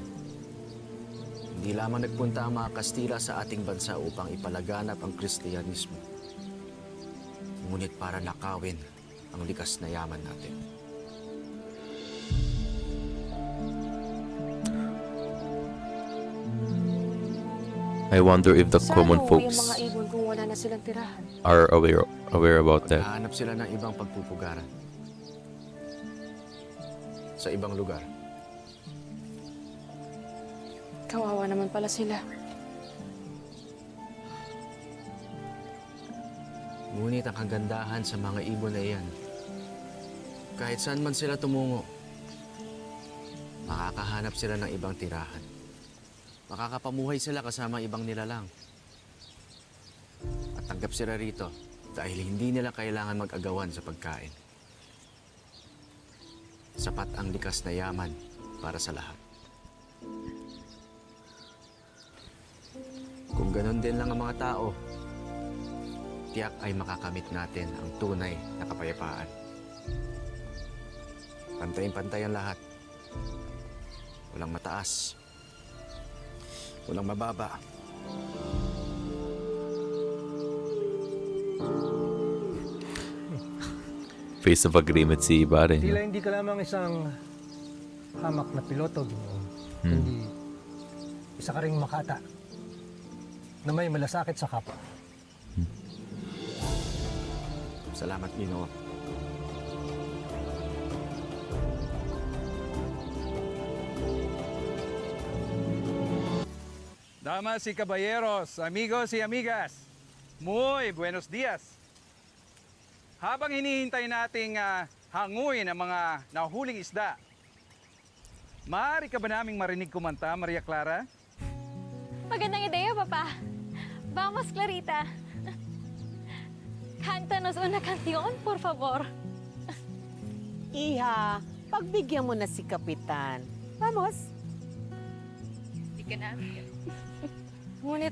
Hindi lamang nagpunta ang mga Kastila sa ating bansa upang ipalaganap ang Kristyanismo, ngunit para nakawin ang likas na yaman natin. I wonder if the Saan common uuwi ang folks mga ibon kung wala na silang tirahan? are aware about that. Maghahanap sila ng ibang pagpupugaran sa ibang lugar. Kawawa naman pala sila. Ngunit ang kagandahan sa mga ibon na iyan, kahit saan man sila tumungo, makakahanap sila ng ibang tirahan. Makakapamuhay sila kasama ibang nilalang. At tanggap sila rito dahil hindi nila kailangan mag-agawan sa pagkain. Sapat ang likas na yaman para sa lahat. Kung ganon din lang ang mga tao, tiyak ay makakamit natin ang tunay na kapayapaan. Pantay-pantay ang lahat. Walang mataas. Walang mababa. Face of agreement si Ibarra. Tila hindi ka lamang isang hamak na piloto, Ginoong. Hindi isa ka ring makata na may malasakit sa kapwa. Salamat, Ginoo. Damas y caballeros, amigos y amigas, muy buenos días. Habang hinihintay nating hanguin ang mga nahuling isda, maaari ka ba naming marinig kumanta, Maria Clara? Magandang ideya, Papa. Vamos, Clarita. Cántanos una canción, por favor. Iha, pagbigyan mo na si Kapitan. Vamos. Ngunit,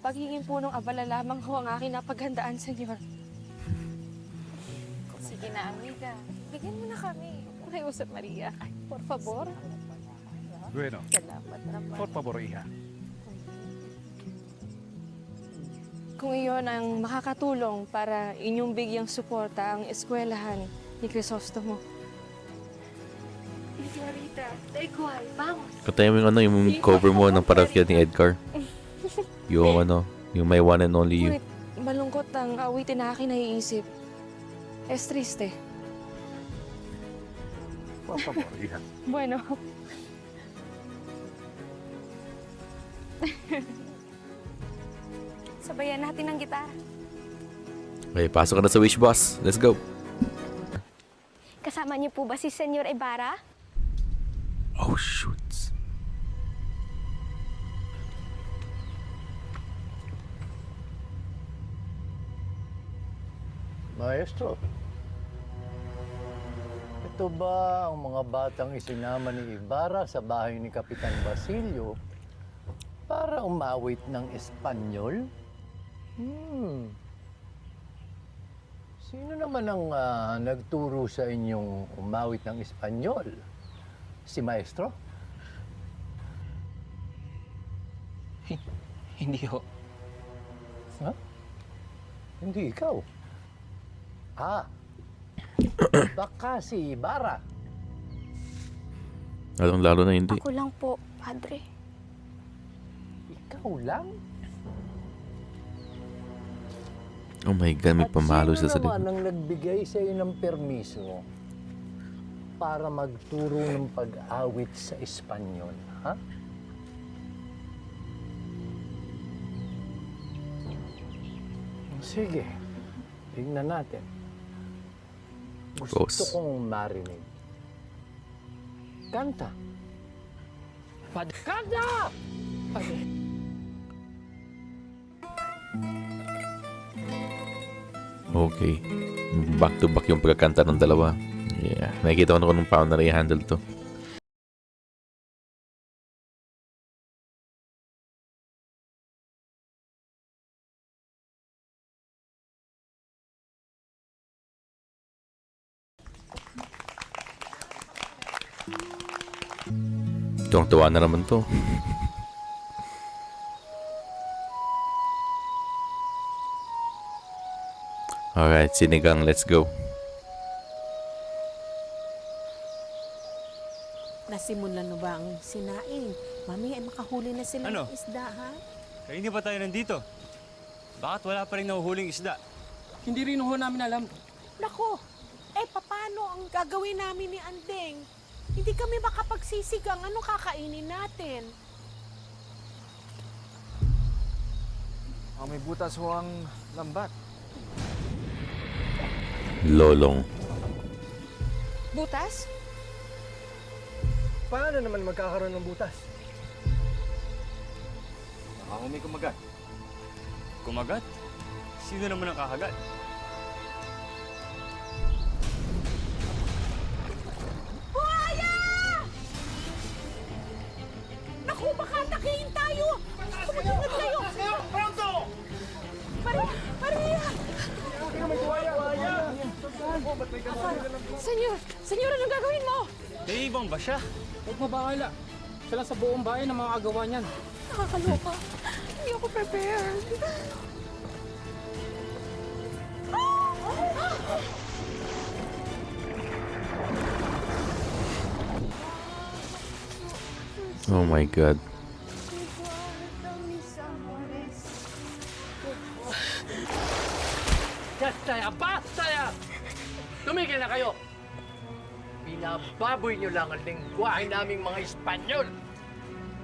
pagiging punong abala lamang ho ang aking napaghandaan, senyor. Sige na, amiga. Bigyan mo na kami. Nakiusap, Maria. Por favor. Bueno, Salamat naman. por favor, hija. Kung iyon ang makakatulong para inyong bigyang suporta ang eskwelahan ni Crisostomo. Clarita, da igual. Vamos. Katay mo yung cover mo ng parakya ni Edgar. Yung yung may one and only you. Ngunit malungkot ang awitin na aking naiisip. Es triste. Por favor, hija. Bueno, Sabayan natin ang gitara. Okay, pasok ka na sa Wish Boss. Let's go. Kasama niyo po ba si Senyor Ibarra? Oh, shoots. Maestro, ito ba ang mga batang isinama ni Ibarra sa bahay ni Kapitan Basilio para umawit ng Espanyol? Sino naman ang nagturo sa inyong umawit ng Espanyol? Si Maestro? Hindi ho. Ha? Hindi ikaw. Baka si Ibarra. Lalong-lalo na hindi. Ako lang po, Padre. Ikaw lang? Oh my God, may pamalo siya sa At sino naman likod. ang nagbigay sa iyo ng permiso para magturo ng pag-awit sa Espanyol, ha? Sige, tingnan natin. Gusto Boss. kong marinig. Kanta. Kanta! Okay. Back to back yung pagkakanta ng dalawa. Yeah. Nakikita ko na kung nung paano na i-handle to. Tuwang-tuwa na naman to. Alright, sinigang, let's go. Nasimulan na ba ang sinaing? Mami, ay makahuli na sila ng isda, ha? Kanina pa tayo nandito. Bakit wala pa rin nahuhuling isda? Hindi rin ho namin alam. Nako, paano ang gagawin namin ni Andeng? Hindi kami makapagsisigang. Anong kakainin natin? May butas ho ang lambat. Lolong. Butas? Paano naman magkakaroon ng butas? Baka may kumagat. Kumagat? Sino naman ang kakagat? Buhaya! Naku, baka atakihin tayo! Kumagat kayo! Pronto! Maria! Senyor, anong gagawin mo? Naibang ba siya? Huwag mabahala. Sila sa buong bayan ang mga agawa niyan. Nakakaloka. Hindi ako prepared. Oh my God. Basta ya! Tumigil na kayo! Binababoy nyo lang ang lingwahe naming mga Espanyol.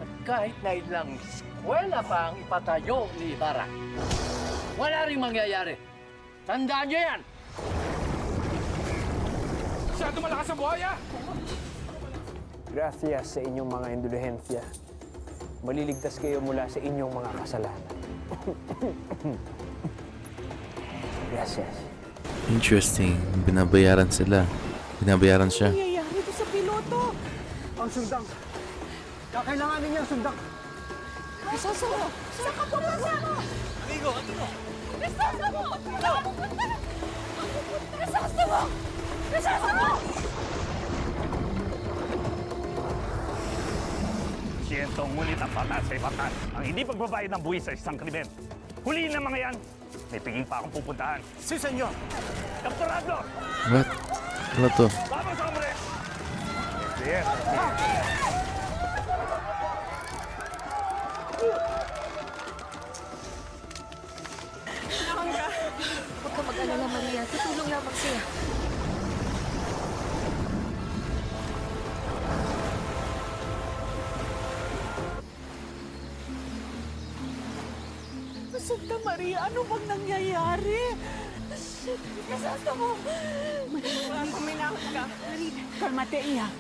At kahit na ilang eskwela pa ang ipatayo ni Ibarra, wala rin mangyayari. Tandaan nyo yan! Masyado malakas ang buhaya! Gracias sa inyong mga indulhensya. Maliligtas kayo mula sa inyong mga kasalanan. Gracias. Interesting. Binabayaran sila. Binabayaran siya. Ano nangyayari doon sa piloto? Ang sundang. Kakailanganin niya ang sundang. Krisostomo! Saan ka pupunta? Amigo! Krisostomo! Krisostomo! Krisostomo! Siyentong ngunit ang batas ay batas. Ang hindi pagbabayad ng buwis sa isang krimen. Huliin ng mga yan. May piging pa akong pupuntahan. Si senyor! Kapturado! What? Ano to? Vamos, hombre! Bien. Huwag ka mag-alala, Maria. Tutulong lamang siya. Santa Maria, ano bang nangyayari? Krisostomo! Kuminakot ka. Kalmate, iya.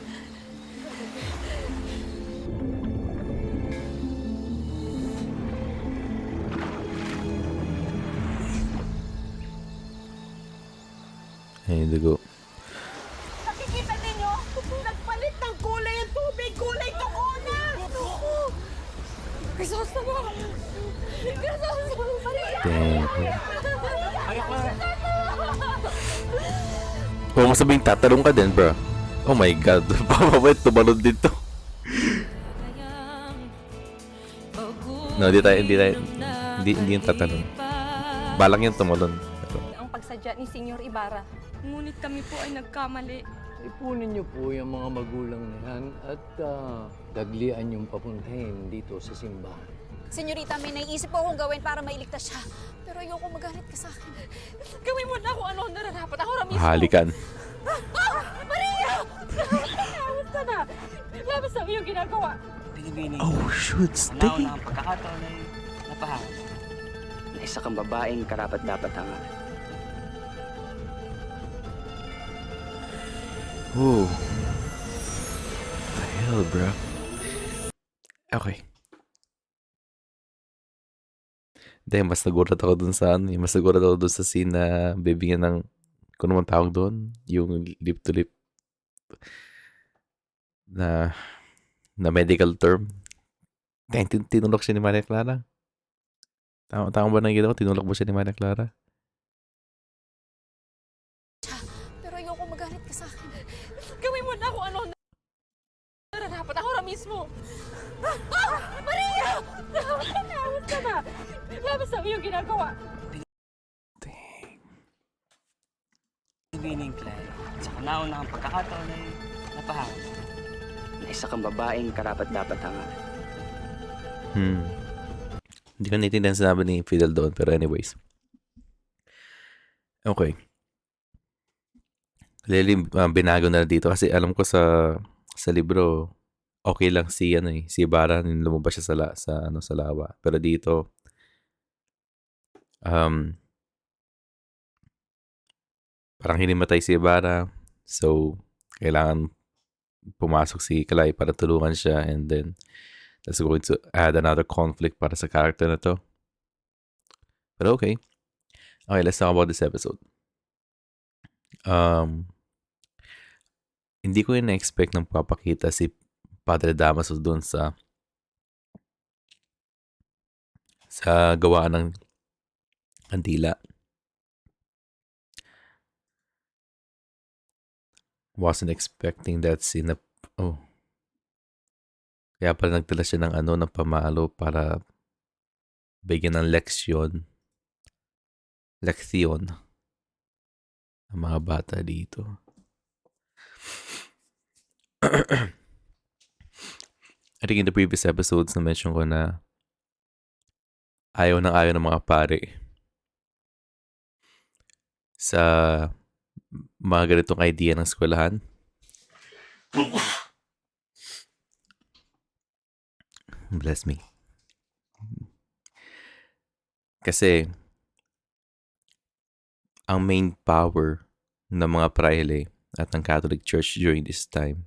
Hey, dugo. Nakikita ninyo? Nagpalit ng kulay ang tubig! Kulay tukona! Krisostomo! Krisostomo! Maria! Dang. Huwag mo sabing tatalong ka din, bro. Oh my God. Papabait, tumalon dito. No, hindi yung tatalon. Balang yung tumalon. Ang pagsadya ni Senyor Ibarra. Ngunit kami po ay nagkamali. Ipunin niyo po yung mga magulang na yan at daglian yung papuntahin dito sa simbahan. Senyorita, may naiisip po akong gawin para mailigtas siya. Pero ayoko magalit ka sa akin. Gawin mo na kung ano ang nararapat. Ako na mismo. Halikan. Maria! Labas ka na! Labas na yung ginagawa. Pinibini. Oh, shoot. Stay. Ang pagkakataon ay napahawan. Na isa kang babaeng karapat-dapat hangalan. Oh. The hell, bro. Okay. Hindi, mas nagulat ako dun sa ano, mas nagulat ako dun sa scene na bibigyan ng, kung naman tawag doon, yung lip to lip na medical term. Tinulak siya ni Maria Clara. Tama ba nakikita ko? Tinulak ba siya ni Maria Clara? Pero ayoko magalit ka sa akin. Gawin mo na kung ano ang nararapat. Ako na mismo. Maria! Nawag ka ba? Labas ang iyong ginagawa. Sabihin ni Clara, sa kanaunang pagkakataon ay napahamak na isa kang babaeng karapat-dapat hangaran. Hindi ko naiintindihan sinabi ni Fidel doon, pero anyways. Okay. Clearly, binago na dito kasi alam ko sa libro, okay lang si Ibarra nung lumabas siya sa lawa. Pero dito, parang hinimatay si Ibarra. So, kailangan pumasok si Kalay para tulungan siya, and then that's going to add another conflict para sa character na to. Pero okay. Okay, let's talk about this episode. Hindi ko na-expect nang papakita si Padre Damaso doon sa gawaan ng kandila. Wasn't expecting that scene na, kaya pala nagtala siya ng ng pamalo para bigyan ng leksyon ang mga bata dito. I think in the previous episodes na-mention ko na ayaw ng mga pare sa mga ganitong idea ng eskwelahan. Bless me. Kasi ang main power ng mga praile at ng Catholic Church during this time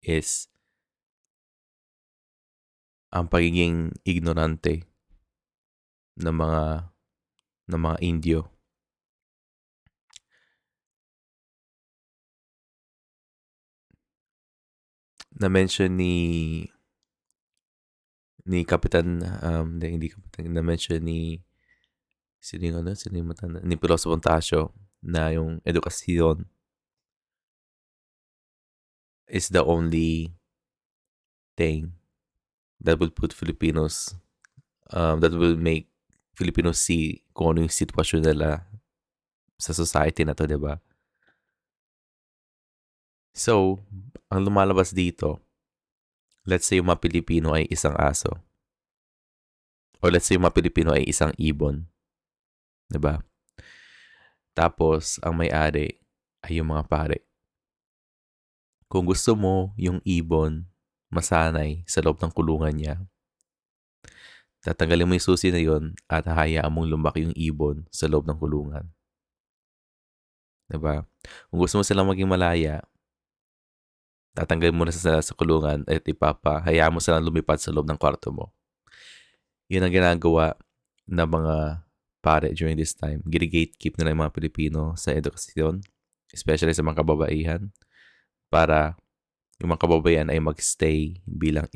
is ang pagiging ignorante ng mga Indio. Na-mention ni Kapitan, hindi Kapitan, na-mention ni ni Piloso Bontasio na yung edukasyon is the only thing that will put Filipinos, that will make Filipinos see kung ano yung sitwasyon nila sa society na to, diba? So, ang lumalabas dito, let's say yung mga Pilipino ay isang aso. Or let's say yung mga Pilipino ay isang ibon. Diba? Tapos, ang may-ari ay yung mga pare. Kung gusto mo yung ibon masanay sa loob ng kulungan niya, tatanggalin mo yung susi na yun at hayaan mong lumaki yung ibon sa loob ng kulungan. Diba? Kung gusto mo silang maging malaya, tatanggalin mo na sila sa kulungan at hayaan mo silang lumipad sa loob ng kwarto mo. Yun ang ginagawa ng mga pare during this time. Gini-gatekeep nila yung mga Pilipino sa edukasyon, especially sa mga kababaihan, para yung mga kababaihan ay magstay bilang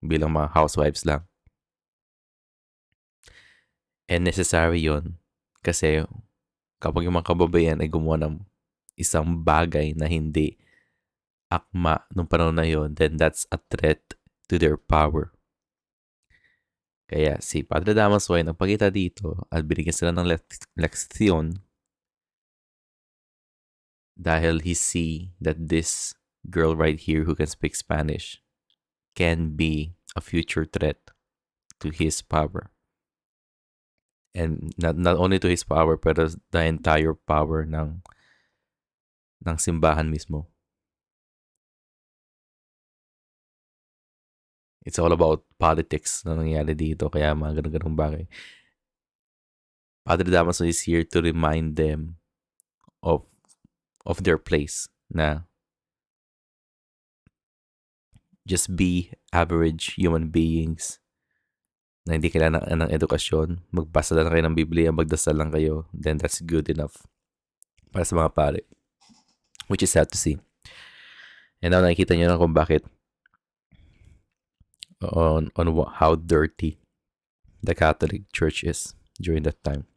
mga housewives lang. And necessary yun kasi kapag yung mga kababaihan ay gumawa ng isang bagay na hindi akma nung panahon na yun, then that's a threat to their power. Kaya si Padre Damaso ay nagpakita dito at binigyan sila ng leksyon dahil he see that this girl right here who can speak Spanish can be a future threat to his power. And not only to his power, pero the entire power ng simbahan mismo. It's all about politics na nangyayari dito, kaya mga ganun-ganung bagay. Padre Damaso is here to remind them of their place na just be average human beings na hindi kailangan ng edukasyon. Magbasa lang kayo ng Biblia, magdasal lang kayo, then that's good enough para sa mga pare. Which is sad to see. And now nakikita nyo na kung bakit on how dirty the Catholic Church is during that time.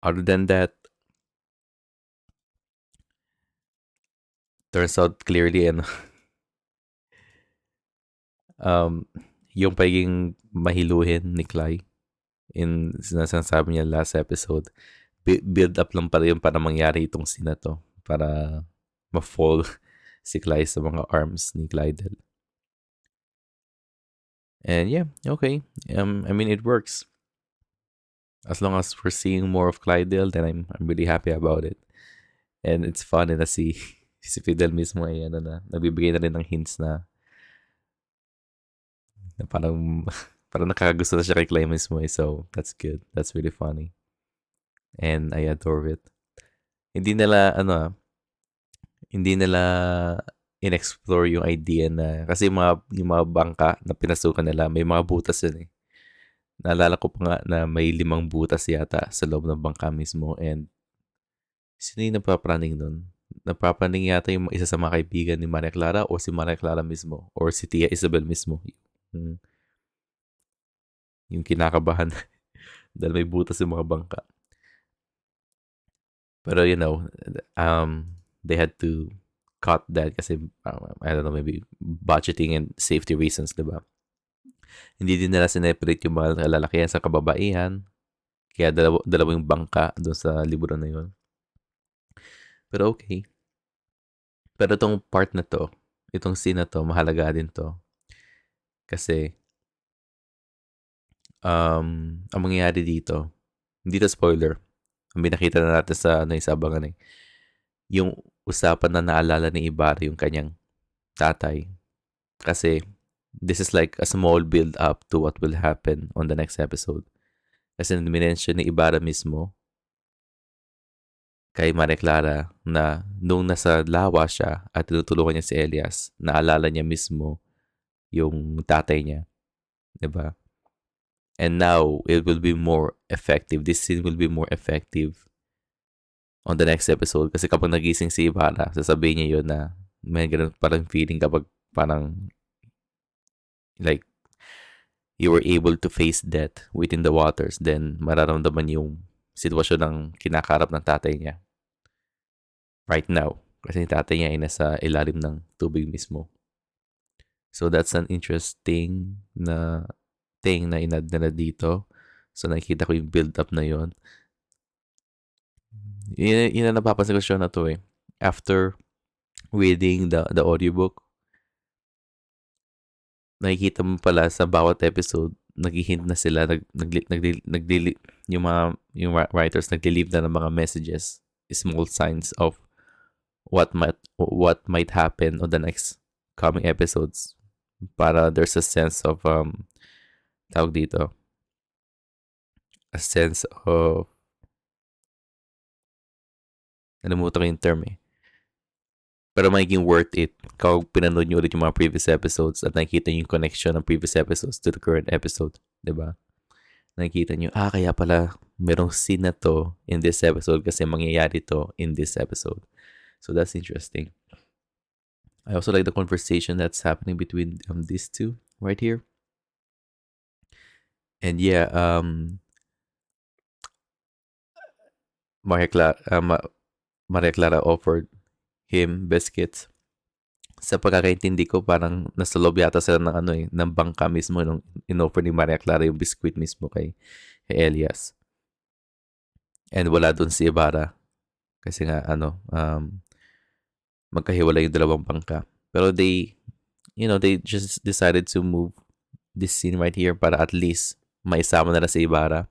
Other than that, turns out clearly and yung pagiging mahiluhin ni Clay in sinasabi niya last episode, build up lang pala yun para mangyari itong scene na to, para ma-fall si Clay sa mga arms ni Clydel. And yeah, okay. I mean, it works. As long as we're seeing more of Clydel, then I'm really happy about it. And it's fun na si Fidel mismo ay nagbibigay na rin ng hints na parang nakakagusto na siya kay Clay mismo eh. So that's good. That's really funny. And I adore it. Hindi nila in-explore yung idea na, kasi yung mga bangka na pinasukan nila, may mga butas yun eh. Naalala ko pa nga na may 5 butas yata sa loob ng bangka mismo, and sino yung napapraning nun? Napapraning yata yung isa sa mga kaibigan ni Maria Clara o si Maria Clara mismo or si Tia Isabel mismo. Yung kinakabahan dahil may butas yung mga bangka. Pero they had to cut that kasi I don't know, maybe budgeting and safety reasons, diba? Hindi din nila sineparate yung mga lalakihan sa kababaihan. Kaya dalawang bangka doon sa libro na yun. Pero okay. Pero itong part na to, itong scene na to, mahalaga din to. Kasi ang mangyayari dito, hindi to spoiler. Ang binakita na natin sa isabangan eh. Yung usapan na naalala ni Ibarra yung kanyang tatay. Kasi this is like a small build up to what will happen on the next episode. Kasi minention ni Ibarra mismo kay Maria Clara na nung nasa lawa siya at tinutulungan niya si Elias, naalala niya mismo yung tatay niya. Diba? And now, it will be more effective. This scene will be more effective on the next episode. Kasi kapag nagising si Ibarra, sasabihin niya yun na may ganun parang feeling kapag parang like you were able to face death within the waters, then mararamdaman yung sitwasyon ng kinakarap ng tatay niya right now. Kasi yung tatay niya ay nasa ilalim ng tubig mismo. So that's an interesting na thing na inad nila dito. So nakikita ko yung build-up na yon. Yun na napapansin ko siya na to eh. After reading the audiobook, nakikita mo pala sa bawat episode, naghihint na sila, yung writers nagli-leave na ng mga messages, small signs of what might happen on the next coming episodes, para there's a sense of tawag dito, a sense of, nalimutan ko yung term eh, pero magiging worth it kapag pinanood nyo ulit yung mga previous episodes at nakikita nyo yung connection ng previous episodes to the current episode. Diba? Nakikita nyo, kaya pala merong scene na to in this episode kasi mangyayari to in this episode. So that's interesting. I also like the conversation that's happening between these two right here. And yeah, Maria Clara offered him biscuits. Sa pagkakaintindi ko, parang nasa loob yata sila ng ng bangka mismo nung inoffer ni Maria Clara yung biscuit mismo kay Elias. And wala dun si Ibarra kasi nga magkahiwalay yung dalawang bangka. Pero they just decided to move this scene right here para at least maisama na si Ibarra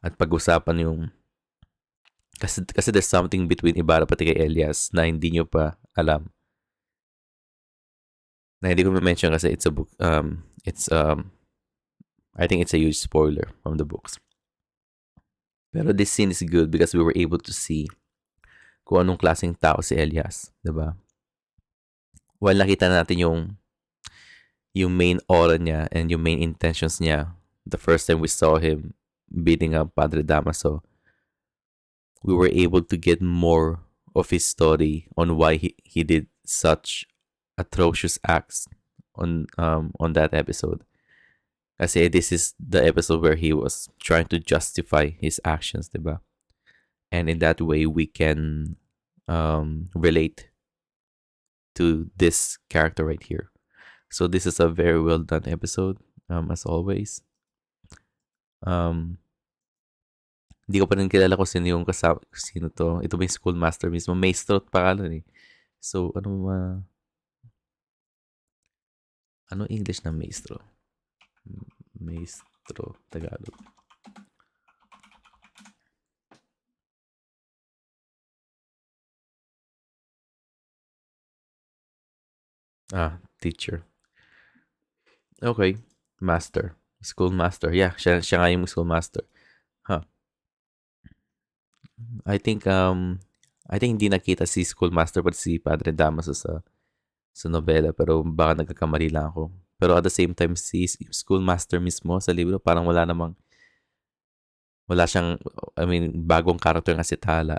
at pag-usapan yung kasi there's something between Ibarra pati kay Elias na hindi nyo pa alam. Na hindi ko ma-mention kasi it's a book. I think it's a huge spoiler from the books. Pero this scene is good because we were able to see kung anong klaseng tao si Elias, 'di ba? While nakita natin yung main aura niya and yung main intentions niya the first time we saw him beating up Padre Damaso, we were able to get more of his story on why he did such atrocious acts on that episode. Kasi this is the episode where he was trying to justify his actions, diba? And in that way, we can relate to this character right here. So this is a very well done episode, as always. Hindi ko pa rin kilala kung sino yung kasama, sino to. Ito ba yung schoolmaster mismo? Maestro pangalan eh. So, ano English na maestro? Maestro, Tagalog. Teacher. Okay. Master. Schoolmaster. Yeah, siya nga yung schoolmaster. I think hindi nakita si schoolmaster but si Padre Damaso sa nobela, pero baka nagkakamali lang ako. Pero at the same time, si schoolmaster mismo sa libro, parang wala siyang, bagong character nga si Tala.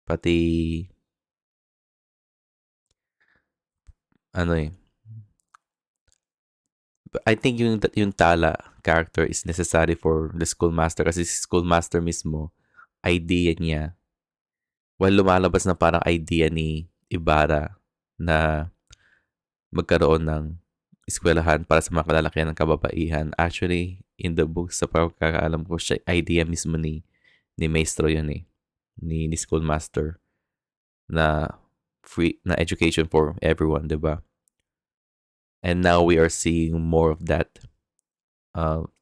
Pati, I think yung Tala character is necessary for the schoolmaster kasi si schoolmaster mismo, idea niya, while lumalabas na parang idea ni Ibarra na magkaroon ng eskwelahan para sa mga kalalakihan ng kababaihan. Actually, in the book, sa pagkakaalam ko, siya idea mismo ni Maestro yun eh. Ni schoolmaster na free na education for everyone, diba? And now we are seeing more of that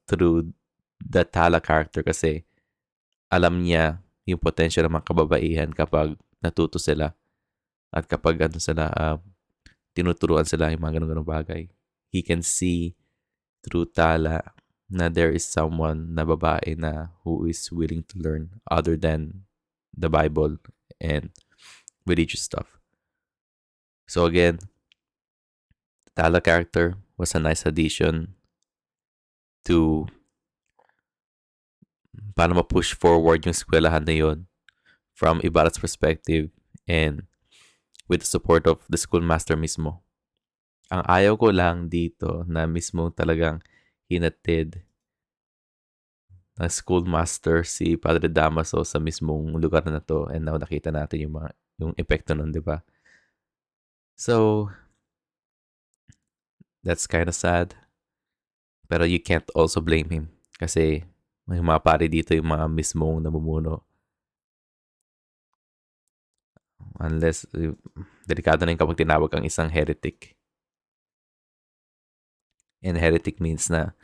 through the Tala character kasi alam niya yung potential ng mga kababaihan kapag natuto sila at kapag tinuturuan sila yung mga ganun bagay. He can see through Tala na there is someone na babae na who is willing to learn other than the Bible and religious stuff. So again, Tala character was a nice addition to para ma-push forward yung eskwelahan na yun from Ibarra's perspective and with the support of the schoolmaster mismo. Ang ayaw ko lang dito na mismo talagang hinatid ng schoolmaster si Padre Damaso sa mismong lugar na to, and now nakita natin yung epekto nun, di ba? So, that's kind of sad. Pero you can't also blame him kasi may mga pare dito yung mga mismong namumuno. Unless, delikado na yung kapag tinawag ang isang heretic. And heretic means na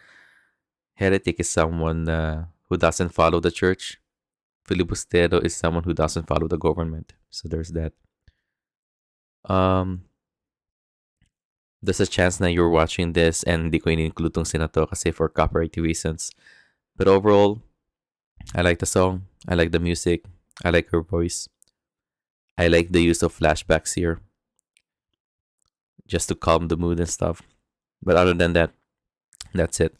heretic is someone who doesn't follow the church. Filibustero is someone who doesn't follow the government. So there's that. There's a chance na you're watching this and hindi ko in-include tong sinato kasi for copyright reasons. But overall, I like the song. I like the music. I like her voice. I like the use of flashbacks here. Just to calm the mood and stuff. But other than that, that's it.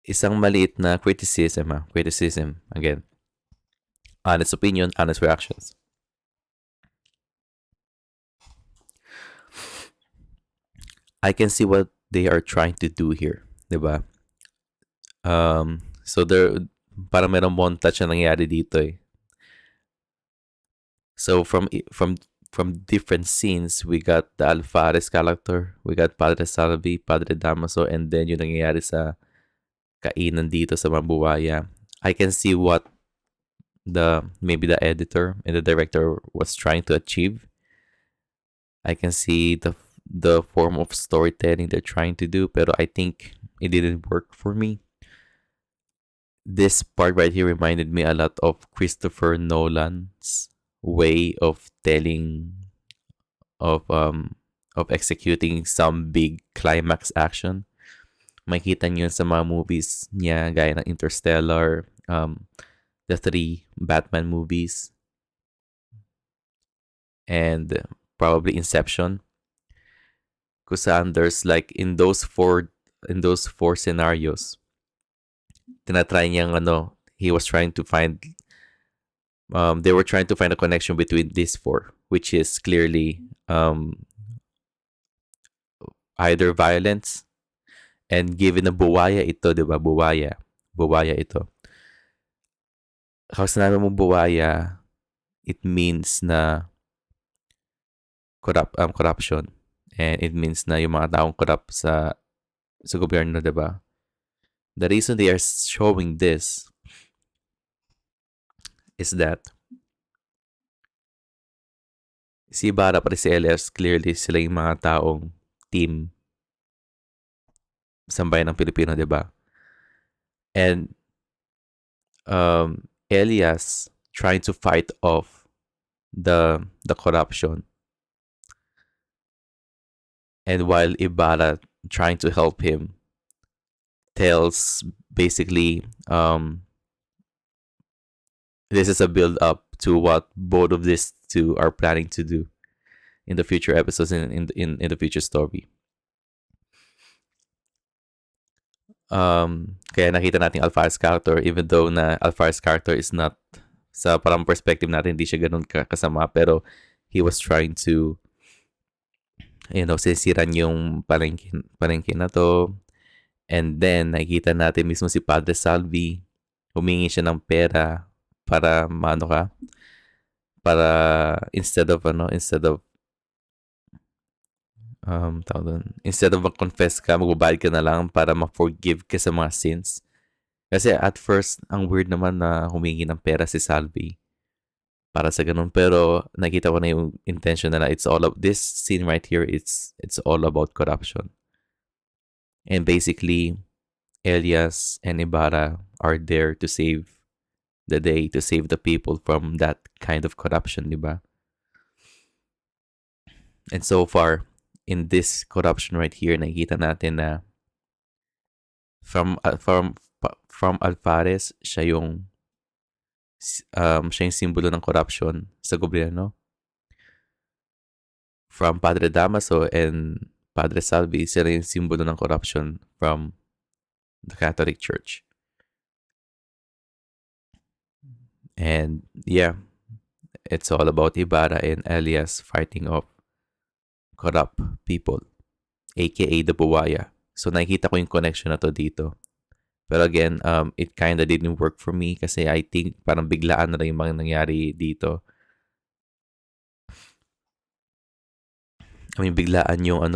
Isang maliit na criticism. Criticism, again. Honest opinion, honest reactions. I can see what they are trying to do here. Diba? So parang merong montage na nangyari dito eh. So from different scenes, we got the Alfares character, we got Padre Salvi, Padre Damaso, and then yung nangyayari sa kainan dito sa Mambuaya. I can see what maybe the editor and the director was trying to achieve. I can see the form of storytelling they're trying to do, pero I think it didn't work for me. This part right here reminded me a lot of Christopher Nolan's way of telling of executing some big climax action. Makita niyo sa mga movies niya gaya ng Interstellar, the 3 Batman movies, and probably Inception. Kung saan there's like in those four scenarios, tinatry niyang he was trying to find they were trying to find a connection between these four, which is clearly either violence, and given na buwaya ito, di ba? Buwaya ito. Kapag sinabi mong buwaya, it means na corruption. And it means na yung mga taong corrupt sa gobyerno, di ba? The reason they are showing this is that si Ibarra pati si Elias, clearly sila yung mga taong team sa bayan ng Pilipino, di ba? And Elias trying to fight off the corruption, and while Ibarra trying to help him tells basically this is a build up to what both of these two are planning to do in the future episodes, in the future story. Kaya nakita natin Alfare's character, even though na Alfare's character is not, sa parang perspective natin, hindi siya ganun kasama, pero he was trying to, sisiran yung palengke na to. And then, nakikita natin mismo si Padre Salvi, humingi siya ng pera para para instead of mag-confess ka, magbabayad ka na lang para ma-forgive ka sa mga sins. Kasi at first, ang weird naman na humingi ng pera si Salvi para sa ganun. Pero nakita ko na yung intention na it's all of this scene right here, it's all about corruption. And basically, Elias and Ibarra are there to save the day, to save the people from that kind of corruption, di ba? And so far, in this corruption right here, nakikita natin na from Alfares, siya yung simbolo ng corruption sa gobyerno. From Padre Damaso and Padre Salvi, sila yung simbolo ng corruption from the Catholic Church. And yeah, it's all about Ibarra and Elias fighting off corrupt people, aka the Buwaya. So nakikita ko yung connection na to dito. Pero again, it kinda didn't work for me kasi I think parang biglaan na lang yung mga nangyari dito. I mean, biglaan yung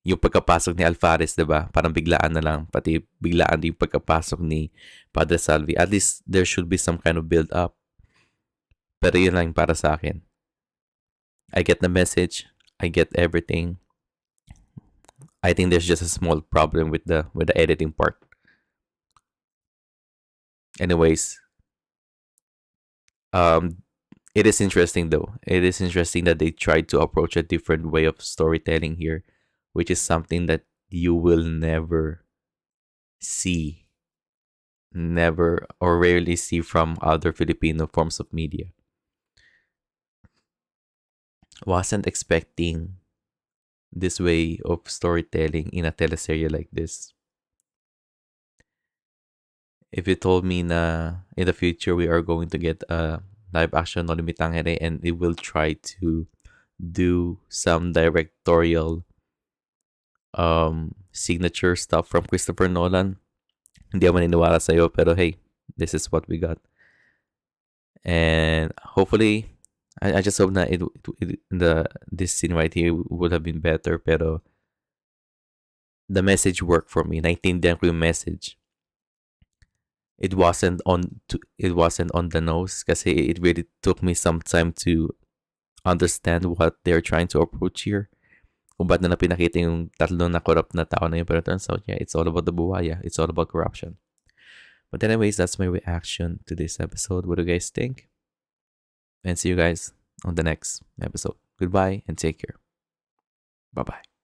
yung pagkapasok ni Alfares, 'di ba? Parang biglaan na lang, pati biglaan din yung pagkapasok ni Padre Salvi. At least there should be some kind of build up. Pero yun lang para sa akin. I get the message, I get everything. I think there's just a small problem with the editing part. Anyways, it is interesting though. It is interesting that they tried to approach a different way of storytelling here, which is something that you will never see, never or rarely see from other Filipino forms of media. Wasn't expecting this way of storytelling in a teleserye like this. If you told me na in the future we are going to get a live action No Limit Tangere and it will try to do some directorial signature stuff from Christopher Nolan, hindi ako maniniwala sa'yo, pero hey, this is what we got. And hopefully, I just hope na this scene right here would have been better, pero the message worked for me. Naintindihan ko yung message. It wasn't on the nose kasi it really took me some time to understand what they're trying to approach here. Kung ba't na pinakita yung tatlo na corrupt na tao na yun, pero turns out, yeah, it's all about the buwaya. It's all about corruption. But anyways, that's my reaction to this episode. What do you guys think? And see you guys on the next episode. Goodbye and take care. Bye-bye.